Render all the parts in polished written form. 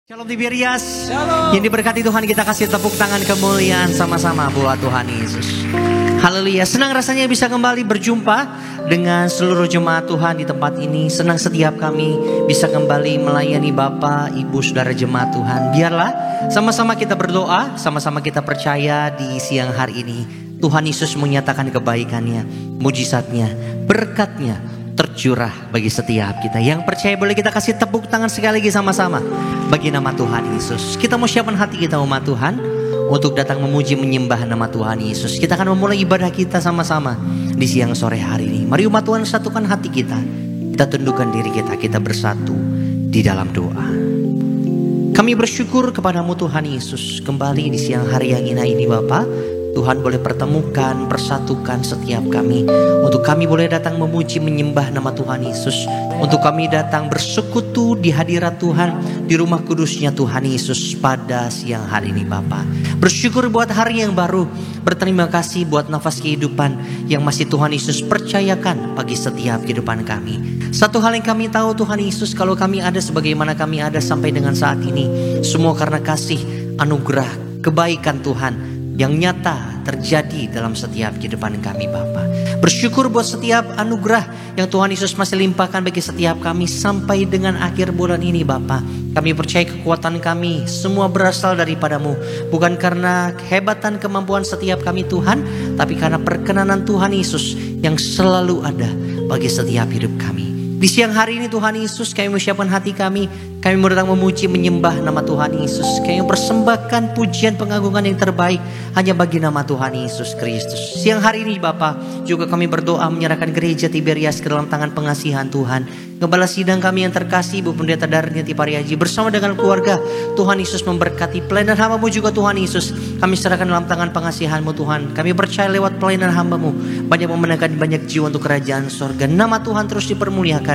Shalom Tiberias, yang diberkati Tuhan, kita kasih tepuk tangan kemuliaan sama-sama buat Tuhan Yesus. Haleluya, senang rasanya bisa kembali berjumpa dengan seluruh jemaat Tuhan di tempat ini. Senang setiap kami bisa kembali melayani Bapak, Ibu, Saudara jemaat Tuhan. Biarlah sama-sama kita berdoa, sama-sama kita percaya di siang hari ini Tuhan Yesus menyatakan kebaikannya, mujizatnya, berkatnya tercurah bagi setiap kita. Yang percaya boleh kita kasih tepuk tangan sekali lagi sama-sama bagi nama Tuhan Yesus. Kita mau siapkan hati kita umat Tuhan untuk datang memuji menyembah nama Tuhan Yesus. Kita akan memulai ibadah kita sama-sama di siang sore hari ini. Mari umat Tuhan satukan hati kita. Kita tundukkan diri kita bersatu di dalam doa. Kami bersyukur kepadamu Tuhan Yesus, kembali di siang hari yang indah ini Bapa. Tuhan boleh pertemukan, persatukan setiap kami. Untuk kami boleh datang memuji menyembah nama Tuhan Yesus. Untuk kami datang bersekutu di hadirat Tuhan, di rumah kudusnya Tuhan Yesus pada siang hari ini Bapa. Bersyukur buat hari yang baru. Berterima kasih buat nafas kehidupan yang masih Tuhan Yesus percayakan bagi setiap kehidupan kami. Satu hal yang kami tahu Tuhan Yesus, kalau kami ada sebagaimana kami ada sampai dengan saat ini, semua karena kasih, anugerah, kebaikan Tuhan yang nyata terjadi dalam setiap kehidupan kami Bapa. Bersyukur buat setiap anugerah yang Tuhan Yesus masih limpahkan bagi setiap kami sampai dengan akhir bulan ini Bapa. Kami percaya kekuatan kami semua berasal daripadamu. Bukan karena kehebatan kemampuan setiap kami Tuhan, tapi karena perkenanan Tuhan Yesus yang selalu ada bagi setiap hidup kami. Di siang hari ini Tuhan Yesus, kami menyiapkan hati kami. Kami mau datang memuji menyembah nama Tuhan Yesus. Kami persembahkan pujian pengagungan yang terbaik hanya bagi nama Tuhan Yesus Kristus. Siang hari ini Bapa, juga kami berdoa menyerahkan gereja Tiberias ke dalam tangan pengasihan Tuhan. Gembala sidang kami yang terkasih, Bu Pendeta Darniti Pariaji, bersama dengan keluarga, Tuhan Yesus memberkati pelayanan hamba-Mu juga Tuhan Yesus. Kami serahkan dalam tangan pengasihan-Mu Tuhan. Kami percaya lewat pelayanan hamba-Mu banyak memenangkan banyak jiwa untuk kerajaan sorga. Nama Tuhan terus dipermuliakan.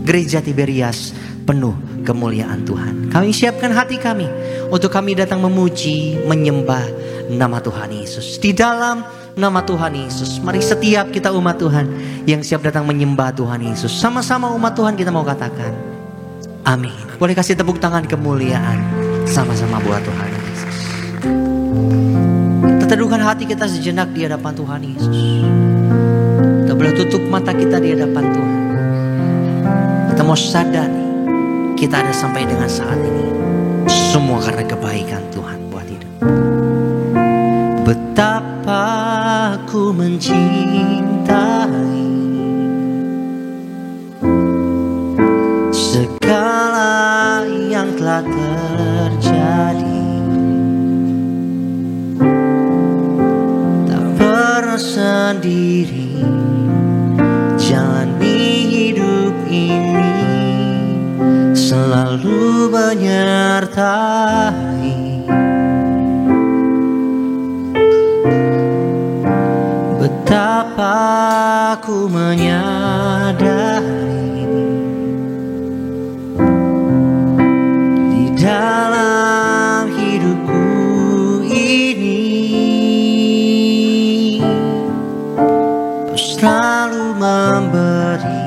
Gereja Tiberias penuh kemuliaan Tuhan. Kami siapkan hati kami untuk kami datang memuji, menyembah nama Tuhan Yesus. Di dalam nama Tuhan Yesus, mari setiap kita umat Tuhan yang siap datang menyembah Tuhan Yesus, sama-sama umat Tuhan kita mau katakan amin. Boleh kasih tepuk tangan kemuliaan sama-sama buat Tuhan Yesus. Kita teduhkan hati kita sejenak di hadapan Tuhan Yesus. Kita boleh tutup mata kita di hadapan Tuhan. Kita mau sadari kita ada sampai dengan saat ini semua karena kebaikan Tuhan buat hidup. Betapa aku mencintai segala yang telah terjadi. Tak pernah sendiri jalani hidup ini, selalu menyertai. Betapa aku menyadari di dalam hidupku ini Kau selalu memberi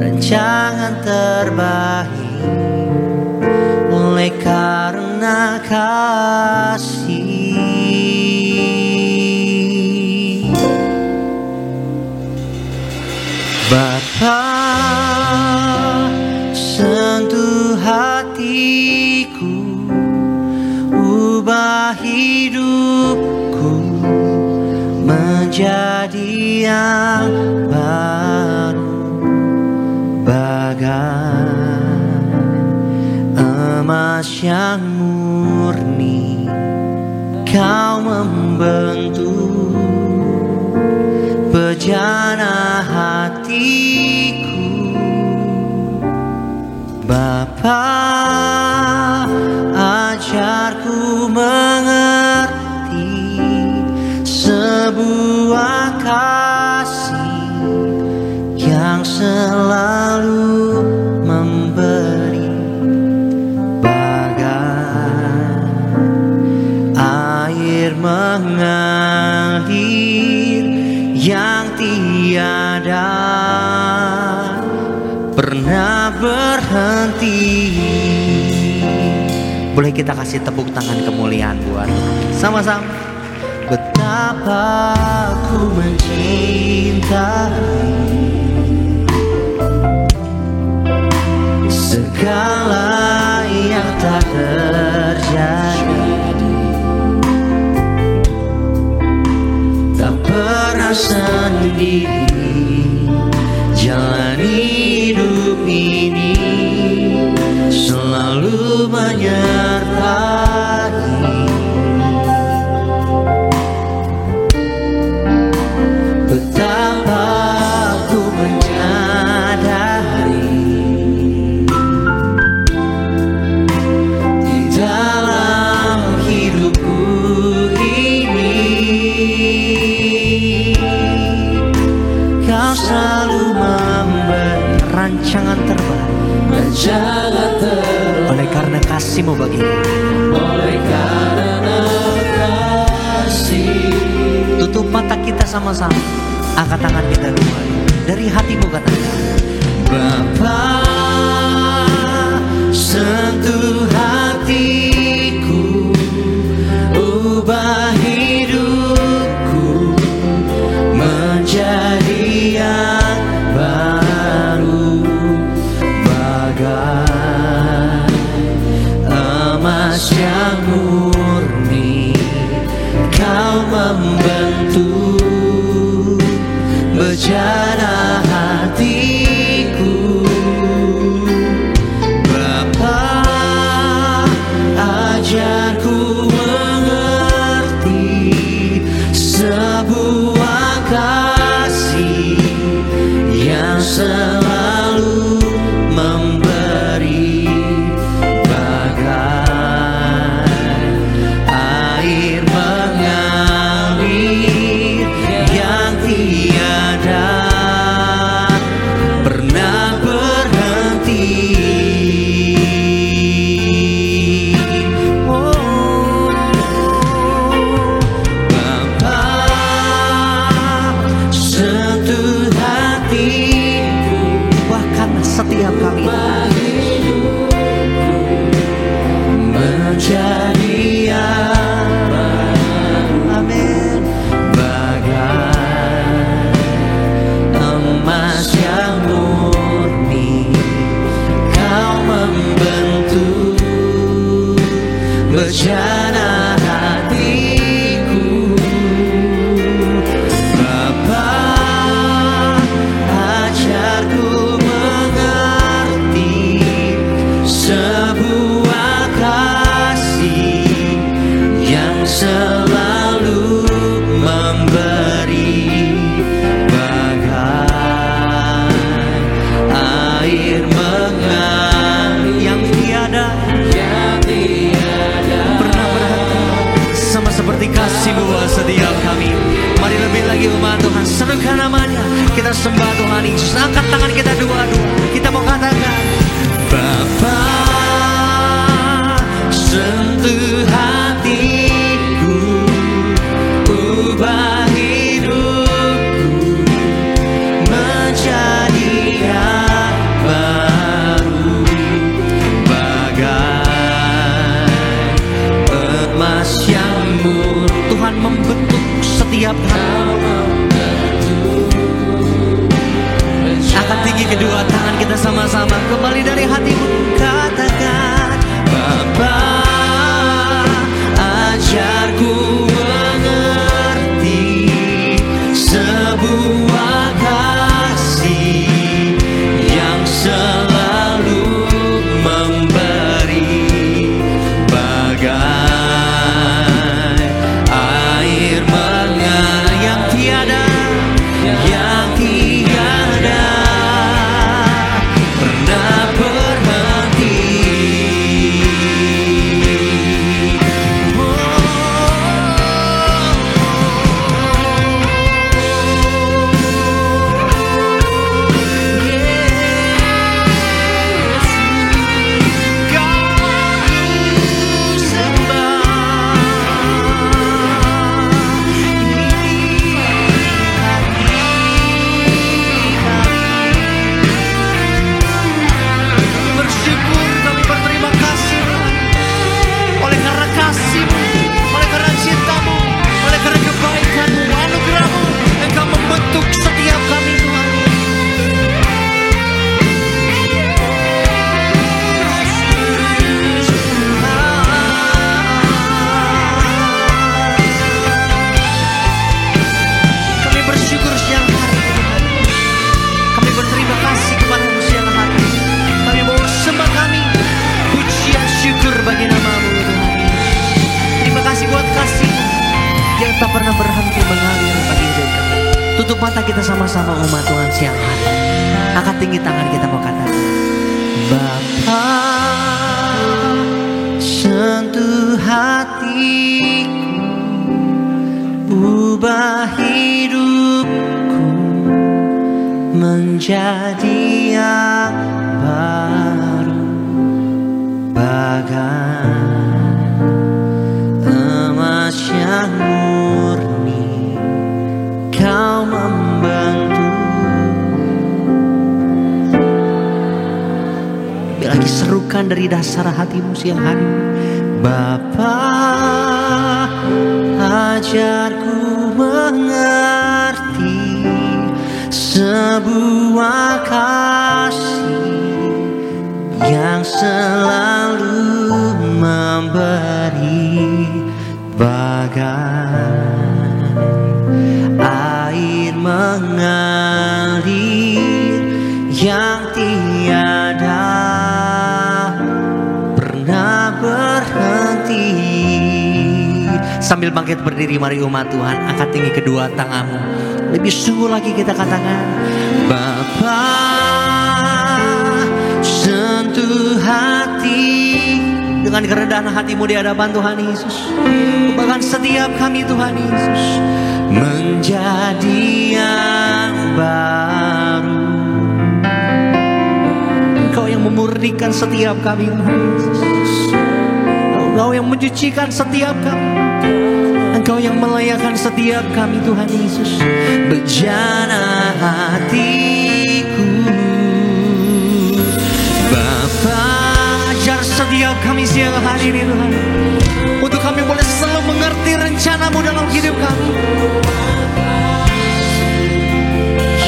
rancangan terbaik oleh karena kasih. Bapa, sentuh hatiku, ubah hidupku menjadi yang baru, bagai emas yang murni. Kau membentuk bejana hatiku. Bapa, ajarku mengerti sebuah kasih yang selalu memberi, bagai air mengalir yang tiada pernah berhenti. Boleh kita kasih tepuk tangan kemuliaan buat sama-sama. Betapa ku mencintai segala yang tak terjadi, tak pernah sendiri jalani hidup ini, selalu menyertai. Betapa ku menyadari di dalam hidupku ini Kau selalu memberi rancangan terbaik, oleh karena kasih-Mu bagiku. Oleh karena kasih. Tutup mata kita sama-sama, angkat tangan kita dua, dari hatimu katakan, Bapa, sentuh hatiku, ubah hidupku menjadi yang baru, bagai emas yang murni. Kau membentuk bejana hatiku. Bapa, ajarku mengerti sebuah kasih yang selalu memberi, bagai air mengalir yang tiada pernah berhenti. Oh, Bapa, sentuh hatiku, bahkan setiap kami menjadi yang baru. Amin. Bagai emas yang murni, Kau membentuk bejana hatiku. Bapa, ajarku mengerti sebuah kasih yang selalu memberi, bagai air mengalir yang tiada pernah berhenti, sama seperti kasih-Mu setiap kami. Mari lebih lagi umat Tuhan, serukan namanya, kita sembah Tuhan Yesus. Angkat tangan kita dua-dua, kita mau katakan, Bapa, sentuh hatiku, ubah hidupku menjadi yang baru, bagai emas yang murni. Tuhan membentuk setiap hari. Angkat tinggi kedua tangan kita sama-sama, kembali dari hatimu katakan, Bapa, ajarku mengerti sebuah kasih yang selalu memberi, bagai air mengalir yang tiada pernah tutup mata kita sama-sama umat Tuhan siang hari. Angkat tinggi tangan kita mau katakan, Bapa, sentuh hatiku, ubah hidupku menjadi yang baru, bagai emas yang murni Kau membantu. Lagi serukan dari dasar hatimu siang hari, Bapa, ajarku mengerti sebuah kasih yang selalu memberi, bagai air mengalir yang tiada pernah berhenti. Sambil bangkit berdiri, mari umat Tuhan angkat tinggi kedua tanganmu. Lebih sungguh lagi kita katakan, Bapa, sentuh hati dengan kerendahan hatimu di hadapan Tuhan Yesus. Bahkan setiap kami Tuhan Yesus menjadi yang baru. Engkau yang memurnikan setiap kami Tuhan Yesus. Engkau yang mencucikan setiap kami. Engkau yang melayakkan setiap kami Tuhan Yesus. Bejana hatiku, Bapa, ajar setiap kami siang hari ini Tuhan, untuk kami boleh selalu mengerti rencana-Mu dalam hidup kami,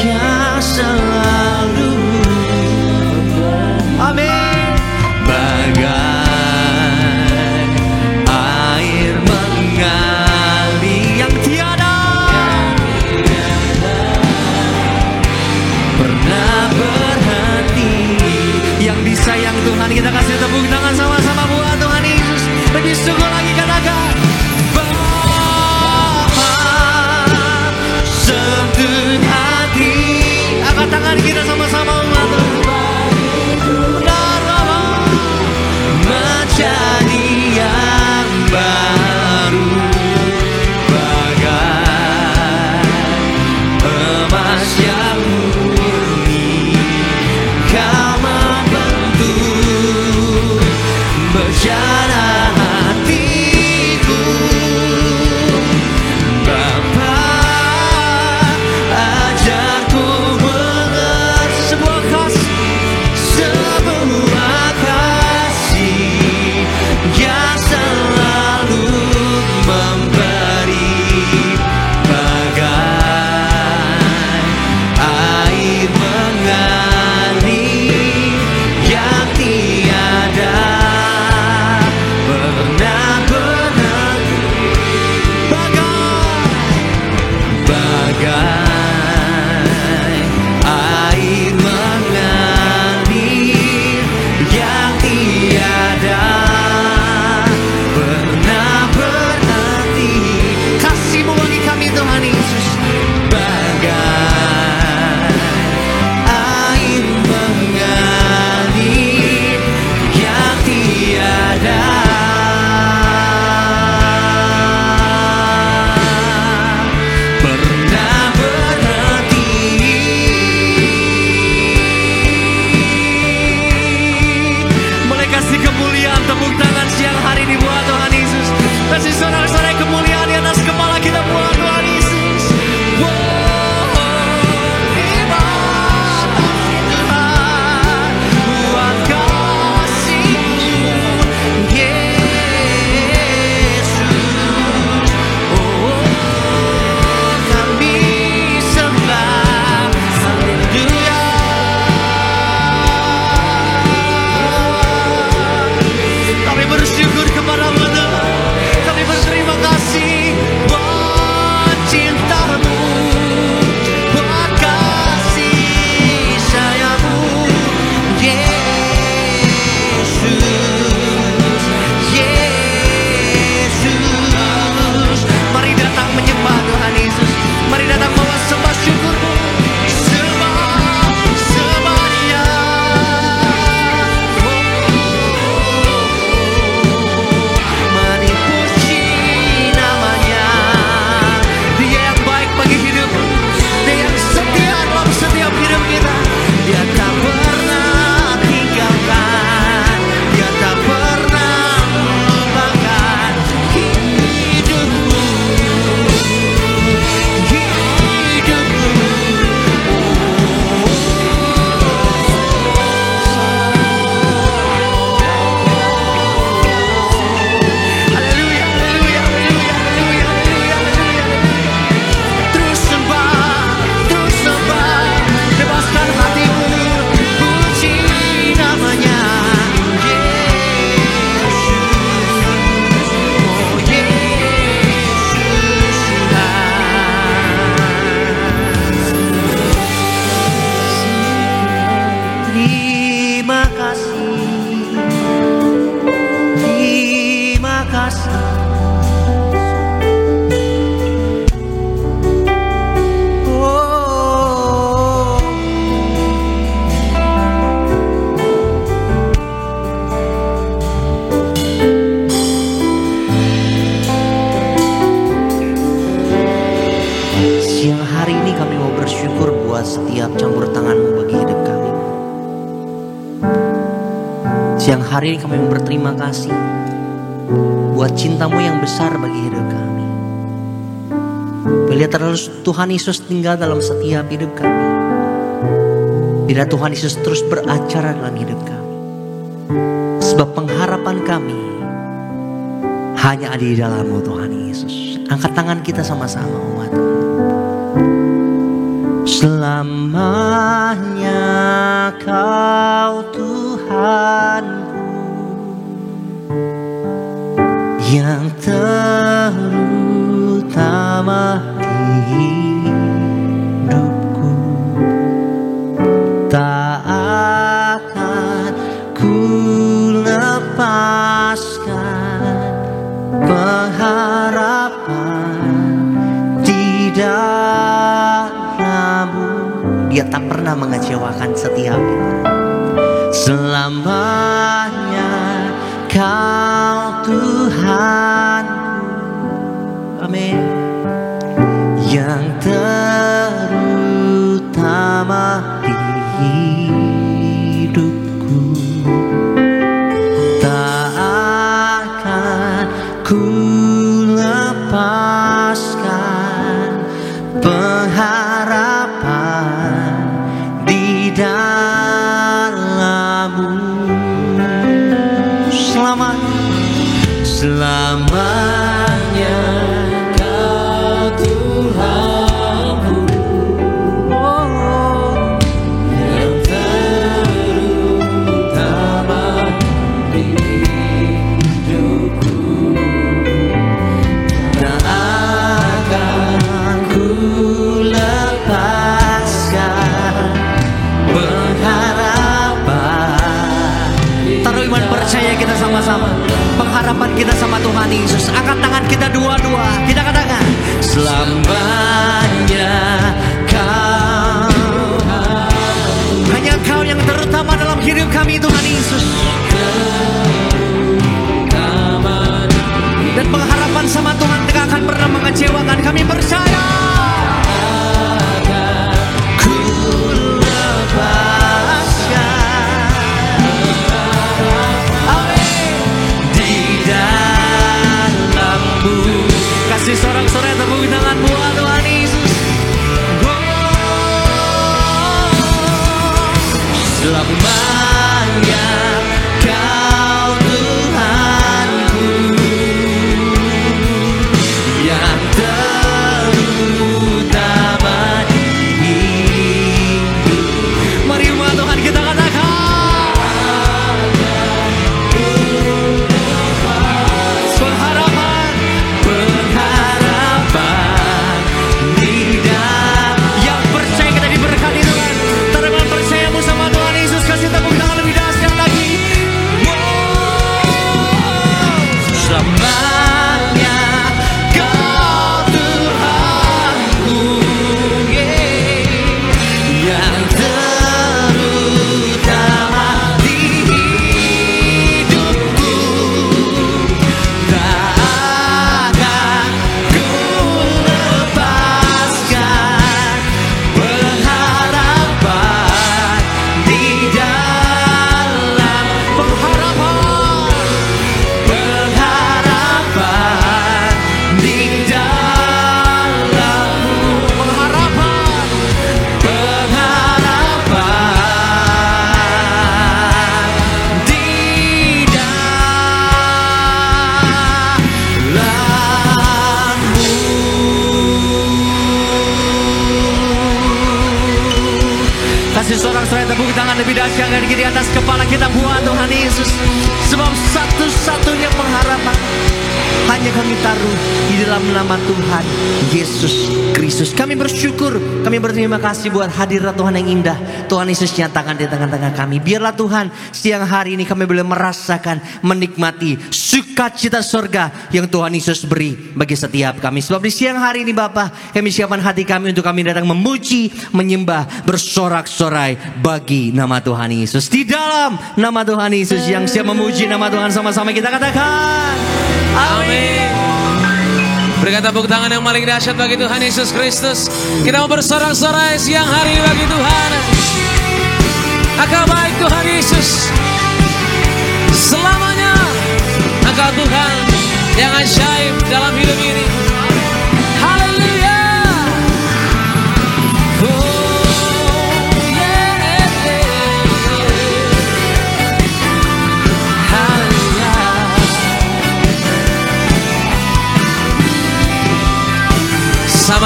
yang selalu, amin, bagai air mengalir yang tiada pernah berhenti. Yang disayang Tuhan, kita kasih tepuk tangan sama-sama buat Tuhan Yesus. Lebih sungguh lagi katakan, Bapa, sentuh hati. Angkat tangan kita sama-sama umat Tuhan. Menjadi yang baru, bagai emas yang murni Kau membentuk bejana hatiku. Bapa, ajarku mengerti sebuah buat tangan-Mu bagi hidup kami. Siang hari ini kami berterima kasih buat cinta-Mu yang besar bagi hidup kami. Bila terus Tuhan Yesus tinggal dalam setiap hidup kami. Bila Tuhan Yesus terus beracara dalam hidup kami. Sebab pengharapan kami hanya ada di dalam-Mu Tuhan Yesus. Angkat tangan kita sama-sama umat Tuhan. Selamanya Kau Tuhanku yang terutama di hidupku. Tak akan ku lepaskan pengharapan di dalam-Mu. Dia tak pernah mengecewakan setiap kita. Selamanya Kau Tuhanku, amin, yang terutama di hidupku. Tak akan ku lepaskan pengharapan di dalam-Mu. Selamanya Kau Tuhanku, yang terutama di hidupku. Tak akan ku lepaskan pengharapan. Taruh iman percaya kita sama-sama. Pengharapan kita sama Tuhan Yesus. Angkat tangan kita dua-dua. Kita katakan, selamanya Kau, hanya Kau yang terutama dalam hidup kami Tuhan Yesus. Dan pengharapan sama Tuhan tidak akan pernah mengecewakan. Kami percaya. Ku lepaskan. Kasih sorak-sorai tepuk tangan buat Tuhan Yesus. Selamanya Kau Tuhanku yang terutama di hidup. Mari umat Tuhan kita katakan, sorak-sorai tepuk tangan lebih dahsyat lagi di atas kepala kita buat Tuhan Yesus. Sebab satu-satunya pengharapan hanya kami taruh di dalam nama Tuhan Yesus Kristus. Kami bersyukur, kami berterima kasih buat hadirat Tuhan yang indah. Tuhan Yesus nyatakan di tengah-tengah kami. Biarlah Tuhan siang hari ini kami boleh merasakan, menikmati sukacita surga yang Tuhan Yesus beri bagi setiap kami. Sebab di siang hari ini Bapa, kami siapkan hati kami untuk kami datang memuji, menyembah, bersorak-sorai bagi nama Tuhan Yesus. Di dalam nama Tuhan Yesus yang siap memuji nama Tuhan, sama-sama kita katakan amin. Berikan tepuk tangan yang paling dahsyat bagi Tuhan Yesus Kristus. Kita mau bersorak-sorai siang hari bagi Tuhan.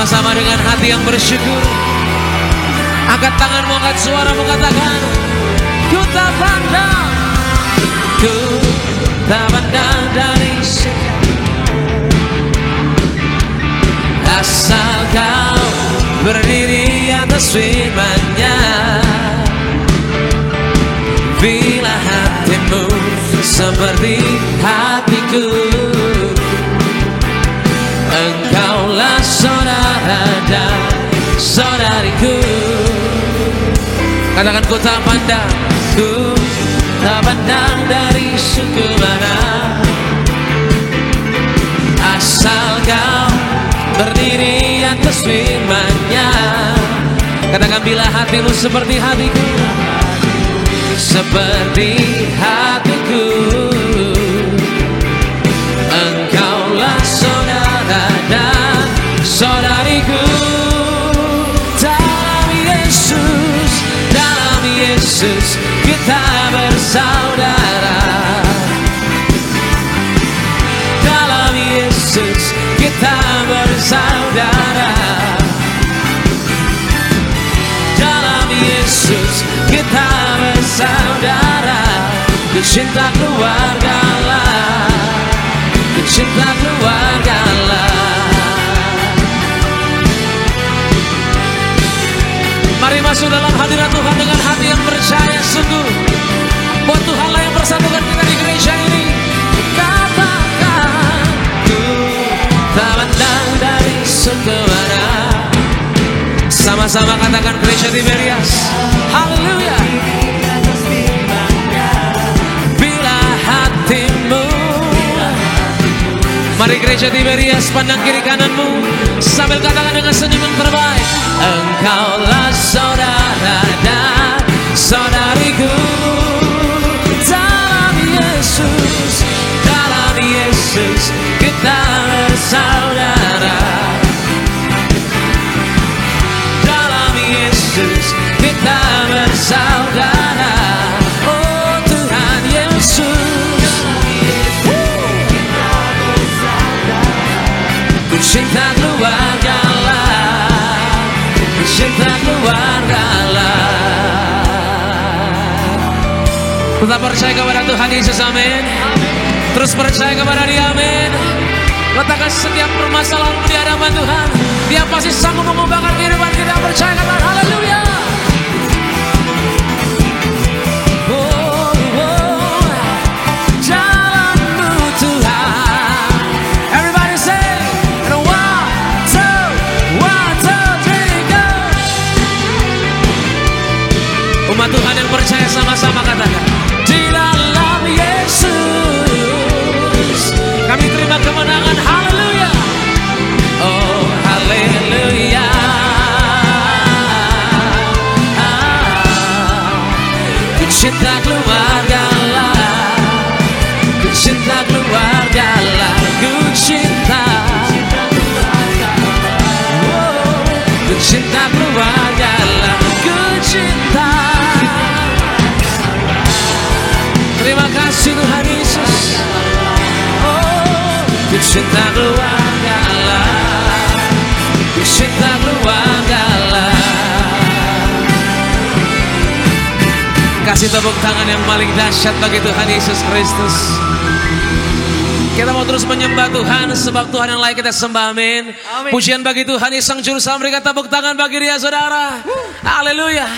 Sama-sama dengan hati yang bersyukur, angkat tanganmu, angkat suaramu, katakan, ku tak pandang dari asal kau berdiri atas firman-Nya. Bila hatimu seperti hatiku, engkaulah saudara dan saudariku. Katakan, ku tak pandang dari suku mana, asal kau berdiri atas firman-Nya. Katakan, bila hatimu seperti hatiku, seperti hatiku, engkaulah saudara dan saudariku. Dalam Yesus kita bersaudara. Dalam Yesus kita bersaudara. Dalam Yesus kita bersaudara. Cinta keluarga lah, cinta keluarga lah. Mari masuk dalam hadirat Tuhan dengan hati yang percaya sungguh bahwa Tuhanlah yang bersatukan kita di gereja ini. Katakan, ku tak pandang dari suku mana. Sama-sama katakan, gereja Tiberias, haleluya. Bila hatimu, mari gereja Tiberias, pandang kiri kananmu sambil katakan dengan senyum yang terbaik, engkaulah saudara dan saudariku. Dalam Yesus kita bersaudara. Dalam Yesus kita bersaudara. Oh Tuhan Yesus, ku cinta keluarga lah, ku cinta keluarga lah. Tetap percaya kepada Tuhan Yesus, amin. Terus percaya kepada Dia, amin. Letakkan setiap permasalahan di hadapan Tuhan. Dia pasti sanggup mengubahkan kehidupan kita. Percaya, katakan haleluya. Jalanmu Tuhan. Everybody say, 1, 2, 3, go. Umat Tuhan yang percaya sama-sama katakan, di dalam Yesus kami terima kemenangan, haleluya. Oh haleluya. Ku cinta keluarga lah, ku cinta keluarga lah, ku cinta, ku cinta keluarga lah, ku cinta. Terima kasih Tuhan Yesus. Oh, ku cinta keluarga lah, ku cinta keluarga lah. Kasih tepuk tangan yang paling dahsyat bagi Tuhan Yesus Kristus. Kita mau terus menyembah Tuhan sebab Tuhan yang layak kita sembah, amin. Pujian bagi Tuhan Yesus Sang Juru Selamat. Berikan tepuk tangan bagi Dia, saudara. Haleluya.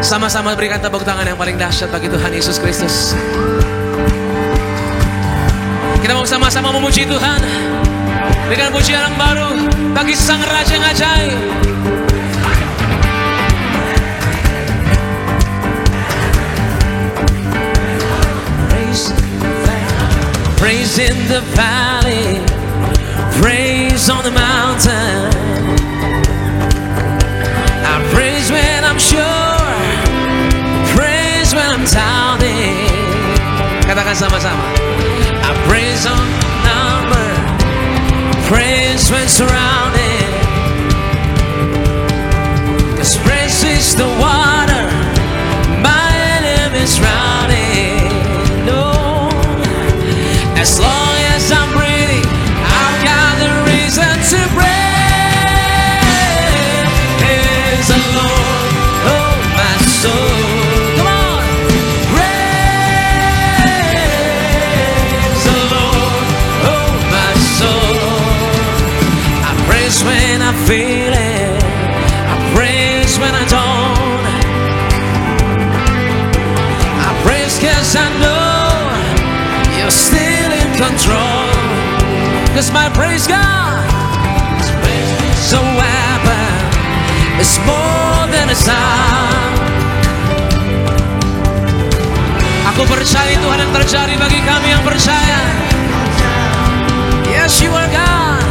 Sama-sama berikan tepuk tangan yang paling dahsyat bagi Tuhan Yesus Kristus. Kita mau sama-sama memuji Tuhan dengan pujian yang baru bagi Sang Raja yang ajaib. Praise in the valley, praise on the mountain. I praise when I'm sure, praise when I'm doubting. Katakan sama-sama. I praise on number, praise when surrounded. 'Cause praise is the water my enemies drowning. No, as long as I'm breathing, I've got the reason to praise. soul. Come on. Praise the Lord, oh my soul. I praise when I feel it, I praise when I don't. I praise 'cause I know you're still in control. 'Cause my praise God is a weapon, it's more than a sound. Aku percaya Tuhan yang terjadi bagi kami yang percaya. Yes, you are God.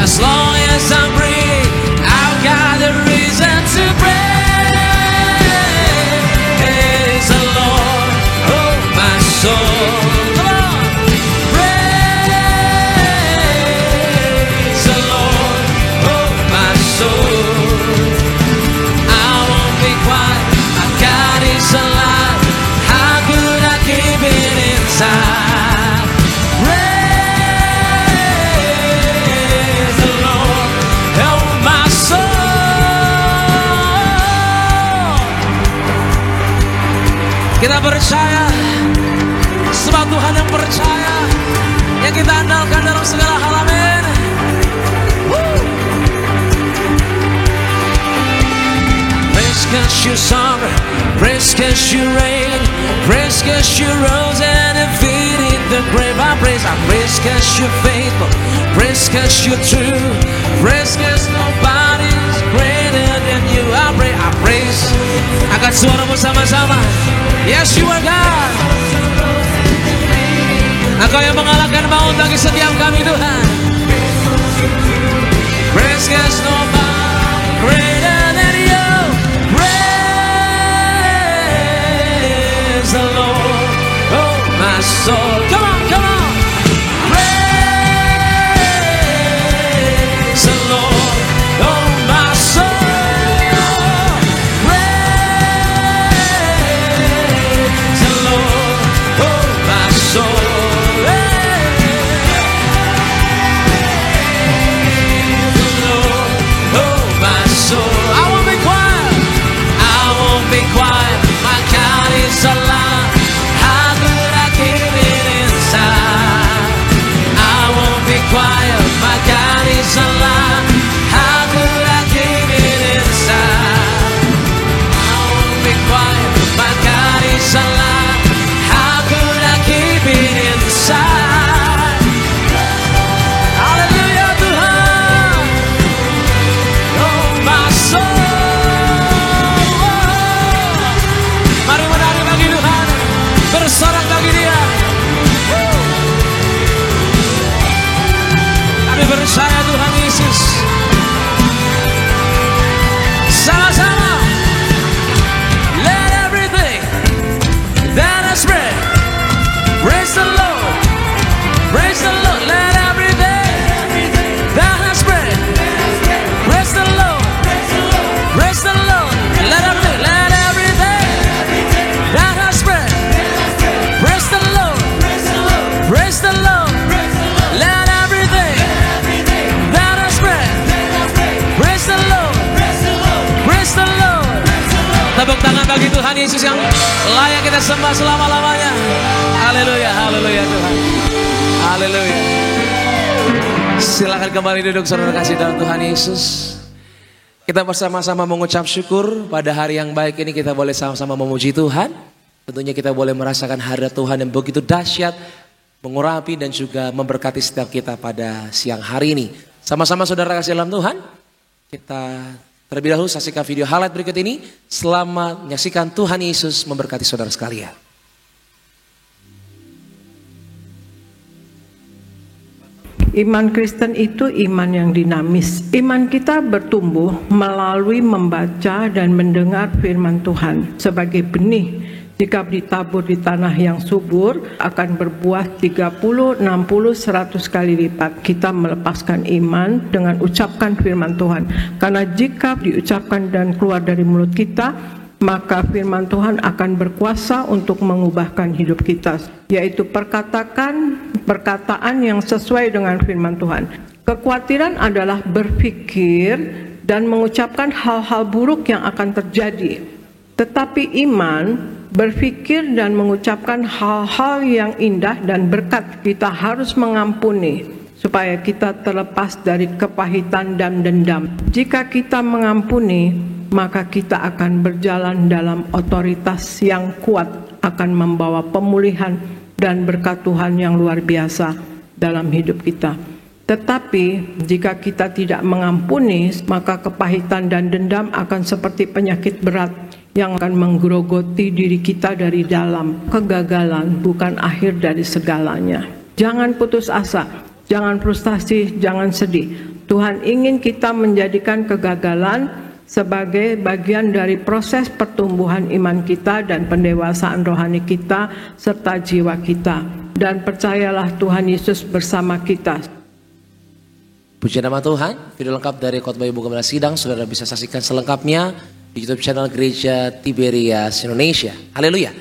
As long as I'm breathing, I've got a reason to praise the Lord, oh my soul. Come on. Praise the Lord, oh my soul. I won't be quiet, my God is alive. How could I keep it inside? Praise the Lord, oh my soul. Kita percaya, sebab Tuhan yang percaya, yang kita andalkan dalam segala hal, amin. Praise 'cause you summer, praise 'cause you rain, praise 'cause you rose and defeated the grave. I praise 'cause you're faithful, praise 'cause you're true, praise 'cause nobody's greater than you. I praise. Angkat suaramu sama-sama. Yes, you are God. Engkau yang mengalahkan maut bagi setiap kami, Tuhan. Praise 'cause nobody greater than you. Praise the Lord, oh my soul. Come on, come on. Praise the Lord, oh my soul. Praise the Lord, oh my soul. Percaya Tuhan Yesus. Sama-sama. Let everything that has breath praise the Lord. Praise the Lord. Let everything that has breath praise the Lord. Praise the Lord. Let everything that has breath praise the Lord. Praise the Lord. Let everything that has breath praise the Lord. Praise the Lord. Tepuk tangan bagi Tuhan Yesus yang layak kita sembah selama-lamanya. Haleluya, haleluya Tuhan. Haleluya. Silakan kembali duduk saudara kasih dalam Tuhan Yesus. Kita bersama-sama mengucap syukur pada hari yang baik ini, kita boleh sama-sama memuji Tuhan. Tentunya kita boleh merasakan hadirat Tuhan yang begitu dahsyat, mengurapi dan juga memberkati setiap kita pada siang hari ini. Sama-sama saudara kasih dalam Tuhan, kita terlebih dahulu saksikan video highlight berikut ini. Selamat menyaksikan, Tuhan Yesus memberkati saudara sekalian. Iman Kristen itu iman yang dinamis. Iman kita bertumbuh melalui membaca dan mendengar firman Tuhan. Sebagai benih, jika ditabur di tanah yang subur, akan berbuah 30, 60, 100 kali lipat. Kita melepaskan iman dengan ucapkan firman Tuhan. Karena jika diucapkan dan keluar dari mulut kita, maka firman Tuhan akan berkuasa untuk mengubahkan hidup kita, yaitu perkataan yang sesuai dengan firman Tuhan. Kekhawatiran adalah berpikir dan mengucapkan hal-hal buruk yang akan terjadi. Tetapi iman berpikir dan mengucapkan hal-hal yang indah dan berkat. Kita harus mengampuni supaya kita terlepas dari kepahitan dan dendam. Jika kita mengampuni, maka kita akan berjalan dalam otoritas yang kuat, akan membawa pemulihan dan berkat Tuhan yang luar biasa dalam hidup kita. Tetapi jika kita tidak mengampuni, maka kepahitan dan dendam akan seperti penyakit berat yang akan menggerogoti diri kita dari dalam. Kegagalan bukan akhir dari segalanya. Jangan putus asa, jangan frustasi, jangan sedih. Tuhan ingin kita menjadikan kegagalan sebagai bagian dari proses pertumbuhan iman kita dan pendewasaan rohani kita serta jiwa kita. Dan percayalah Tuhan Yesus bersama kita. Puji nama Tuhan, video lengkap dari khotbah Ibu Gembala Sidang saudara bisa saksikan selengkapnya di YouTube channel Gereja Tiberias Indonesia. Haleluya.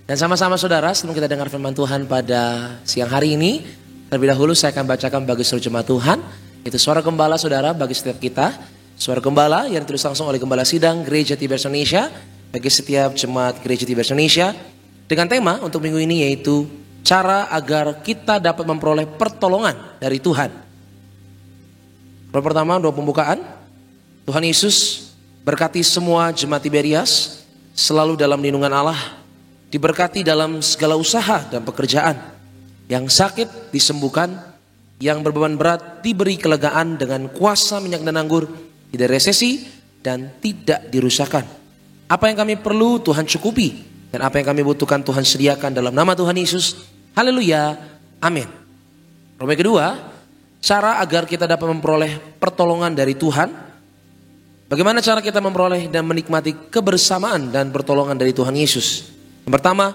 Dan sama-sama saudara, sebelum kita dengar firman Tuhan pada siang hari ini, terlebih dahulu saya akan bacakan bagi seluruh jemaat Tuhan, itu suara gembala saudara bagi setiap kita. Suara gembala yang ditulis langsung oleh Gembala Sidang Gereja Tiberias Indonesia bagi setiap jemaat Gereja Tiberias Indonesia, dengan tema untuk minggu ini yaitu cara agar kita dapat memperoleh pertolongan dari Tuhan. Pertama, doa pembukaan. Tuhan Yesus berkati semua jemaat Tiberias selalu dalam lindungan Allah, diberkati dalam segala usaha dan pekerjaan, yang sakit disembuhkan, yang berbeban berat diberi kelegaan dengan kuasa minyak dan anggur, tidak resesi dan tidak dirusakkan. Apa yang kami perlu Tuhan cukupi, dan apa yang kami butuhkan Tuhan sediakan dalam nama Tuhan Yesus. Haleluya, amin. Yang kedua, cara agar kita dapat memperoleh pertolongan dari Tuhan. Bagaimana cara kita memperoleh dan menikmati kebersamaan dan pertolongan dari Tuhan Yesus? Yang pertama,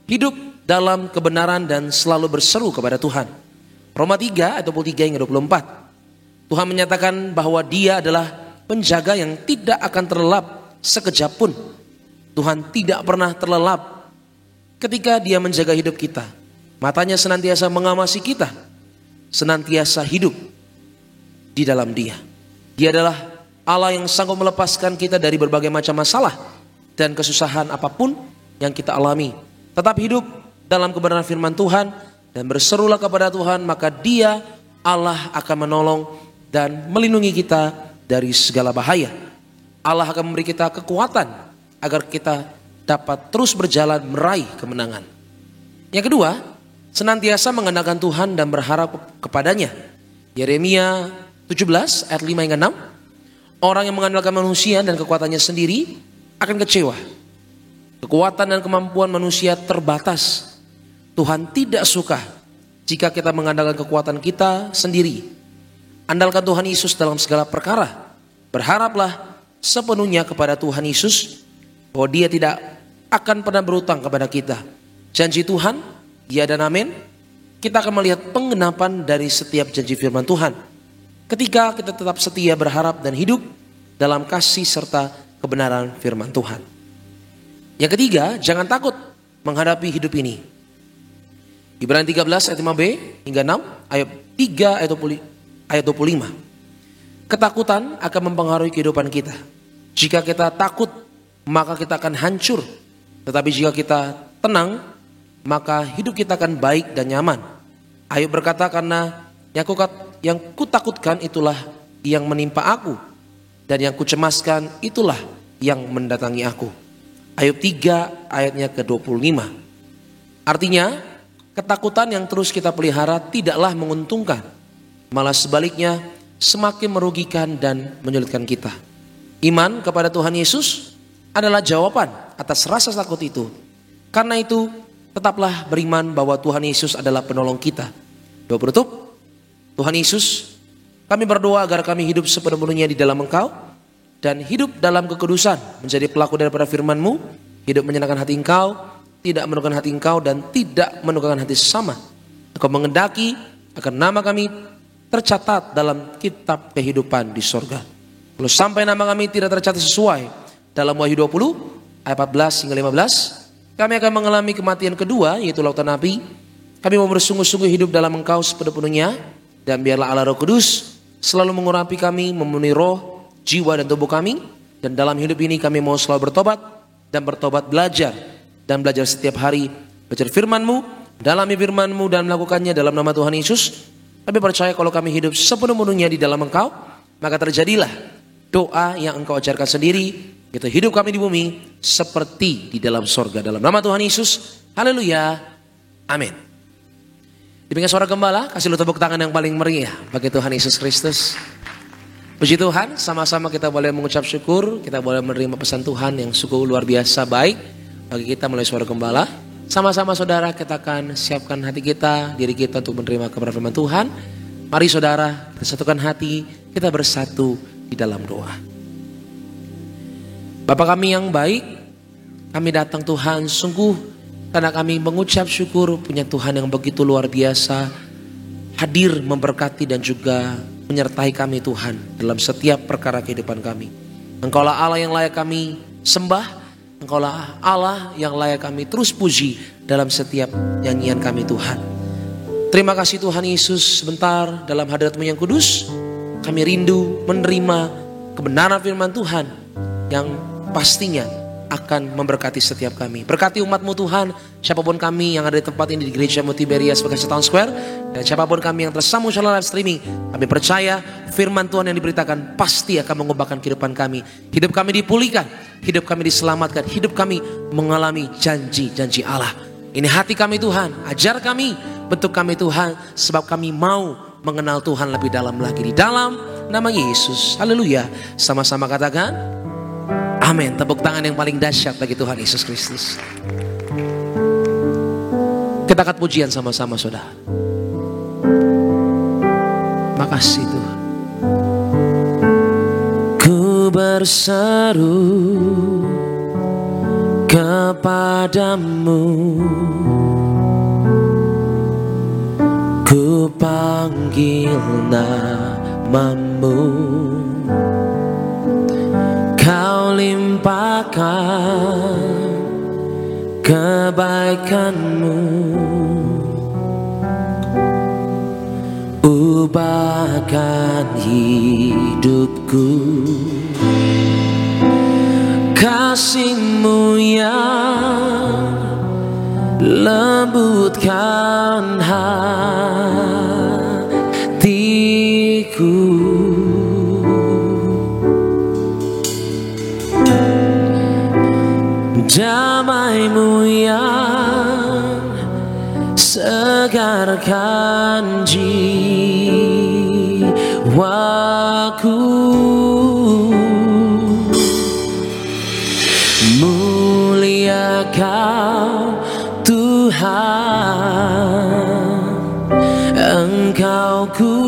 hidup dalam kebenaran dan selalu berseru kepada Tuhan. Roma 3 ayat 23 hingga 24. Tuhan menyatakan bahwa Dia adalah penjaga yang tidak akan terlelap sekejap pun. Tuhan tidak pernah terlelap ketika Dia menjaga hidup kita. Matanya senantiasa mengamasi kita, senantiasa hidup di dalam Dia. Dia adalah Allah yang sanggup melepaskan kita dari berbagai macam masalah dan kesusahan apapun yang kita alami. Tetap hidup dalam kebenaran firman Tuhan dan berserulah kepada Tuhan, maka Dia, Allah, akan menolong dan melindungi kita dari segala bahaya. Allah akan memberi kita kekuatan agar kita dapat terus berjalan meraih kemenangan. Yang kedua, senantiasa mengandalkan Tuhan dan berharap kepadanya. Yeremia 17 ayat 5 hingga 6. Orang yang mengandalkan manusia dan kekuatannya sendiri akan kecewa. Kekuatan dan kemampuan manusia terbatas. Tuhan tidak suka jika kita mengandalkan kekuatan kita sendiri. Andalkan Tuhan Yesus dalam segala perkara. Berharaplah sepenuhnya kepada Tuhan Yesus bahwa Dia tidak akan pernah berutang kepada kita. Janji Tuhan, ya dan amin. Kita akan melihat penggenapan dari setiap janji firman Tuhan ketika kita tetap setia berharap dan hidup dalam kasih serta kebenaran firman Tuhan. Yang ketiga, jangan takut menghadapi hidup ini. Ibrani 13 ayat 5b hingga 6, ayat 3 ayat 25. Ketakutan akan mempengaruhi kehidupan kita. Jika kita takut, maka kita akan hancur. Tetapi jika kita tenang, maka hidup kita akan baik dan nyaman. Ayub berkata, karena yang kutakutkan itulah yang menimpa aku, dan yang kucemaskan itulah yang mendatangi aku. Ayub 3 ayatnya ke-25. Artinya, ketakutan yang terus kita pelihara tidaklah menguntungkan, malah sebaliknya semakin merugikan dan menyulitkan kita. Iman kepada Tuhan Yesus adalah jawaban atas rasa takut itu. Karena itu, tetaplah beriman bahwa Tuhan Yesus adalah penolong kita. Doa penutup, Tuhan Yesus, kami berdoa agar kami hidup sepenuhnya di dalam Engkau dan hidup dalam kekudusan, menjadi pelaku daripada firman-Mu, hidup menyenangkan hati Engkau, tidak menundukkan hati Engkau dan tidak menundukkan hati sesama. Engkau mengendaki agar nama kami tercatat dalam kitab kehidupan di sorga. Kalau sampai nama kami tidak tercatat sesuai dalam Wahyu 20 ayat 14 hingga 15, kami akan mengalami kematian kedua, yaitu lautan api. Kami mau bersungguh-sungguh hidup dalam Engkau sepenuhnya, dan biarlah Allah Roh Kudus selalu mengurapi kami, memenuhi roh, jiwa dan tubuh kami. Dan dalam hidup ini kami mau selalu bertobat, dan bertobat, belajar setiap hari, belajar firman-Mu, dalami firman-Mu dan melakukannya dalam nama Tuhan Yesus. Kami percaya kalau kami hidup sepenuh-penuhnya di dalam Engkau, maka terjadilah doa yang Engkau ajarkan sendiri, yaitu hidup kami di bumi seperti di dalam sorga. Dalam nama Tuhan Yesus, haleluya, amin. Demikian suara gembala, kasih lu tepuk tangan yang paling meriah bagi Tuhan Yesus Kristus. Puji Tuhan, sama-sama kita boleh mengucap syukur, kita boleh menerima pesan Tuhan yang sungguh luar biasa baik bagi kita melalui suara gembala. Sama-sama saudara, kita akan siapkan hati kita, diri kita untuk menerima kebenaran firman Tuhan. Mari saudara, kita satukan hati, kita bersatu di dalam doa. Bapa kami yang baik, kami datang Tuhan sungguh karena kami mengucap syukur punya Tuhan yang begitu luar biasa, hadir memberkati dan juga menyertai kami Tuhan dalam setiap perkara kehidupan kami. Engkaulah Allah yang layak kami sembah, Engkaulah Allah yang layak kami terus puji dalam setiap nyanyian kami Tuhan. Terima kasih Tuhan Yesus, sebentar dalam hadirat-Mu yang kudus, kami rindu menerima kebenaran firman Tuhan yang pastinya akan memberkati setiap kami. Berkati umat-Mu Tuhan, siapapun kami yang ada di tempat ini di Gereja Mutiberias Bekasi Town Square, dan siapapun kami yang tersambung secara live streaming, kami percaya firman Tuhan yang diberitakan pasti akan mengubahkan kehidupan kami. Hidup kami dipulihkan, hidup kami diselamatkan, hidup kami mengalami janji-janji Allah. Ini hati kami Tuhan, ajar kami, bentuk kami Tuhan, sebab kami mau mengenal Tuhan lebih dalam lagi di dalam nama Yesus. Haleluya. Sama-sama katakan amin. Tepuk tangan yang paling dahsyat bagi Tuhan Yesus Kristus. Kita angkat pujian sama-sama saudara. Makasih Tuhan. Ku berseru kepadamu, ku panggil namamu, kau limpahkan kebaikanmu, ubahkan hidupku. Kasih-Mu yang lembutkan hatiku, damai-Mu yang segarkan jiwaku. Mulia Kau Tuhan, Engkau kudus,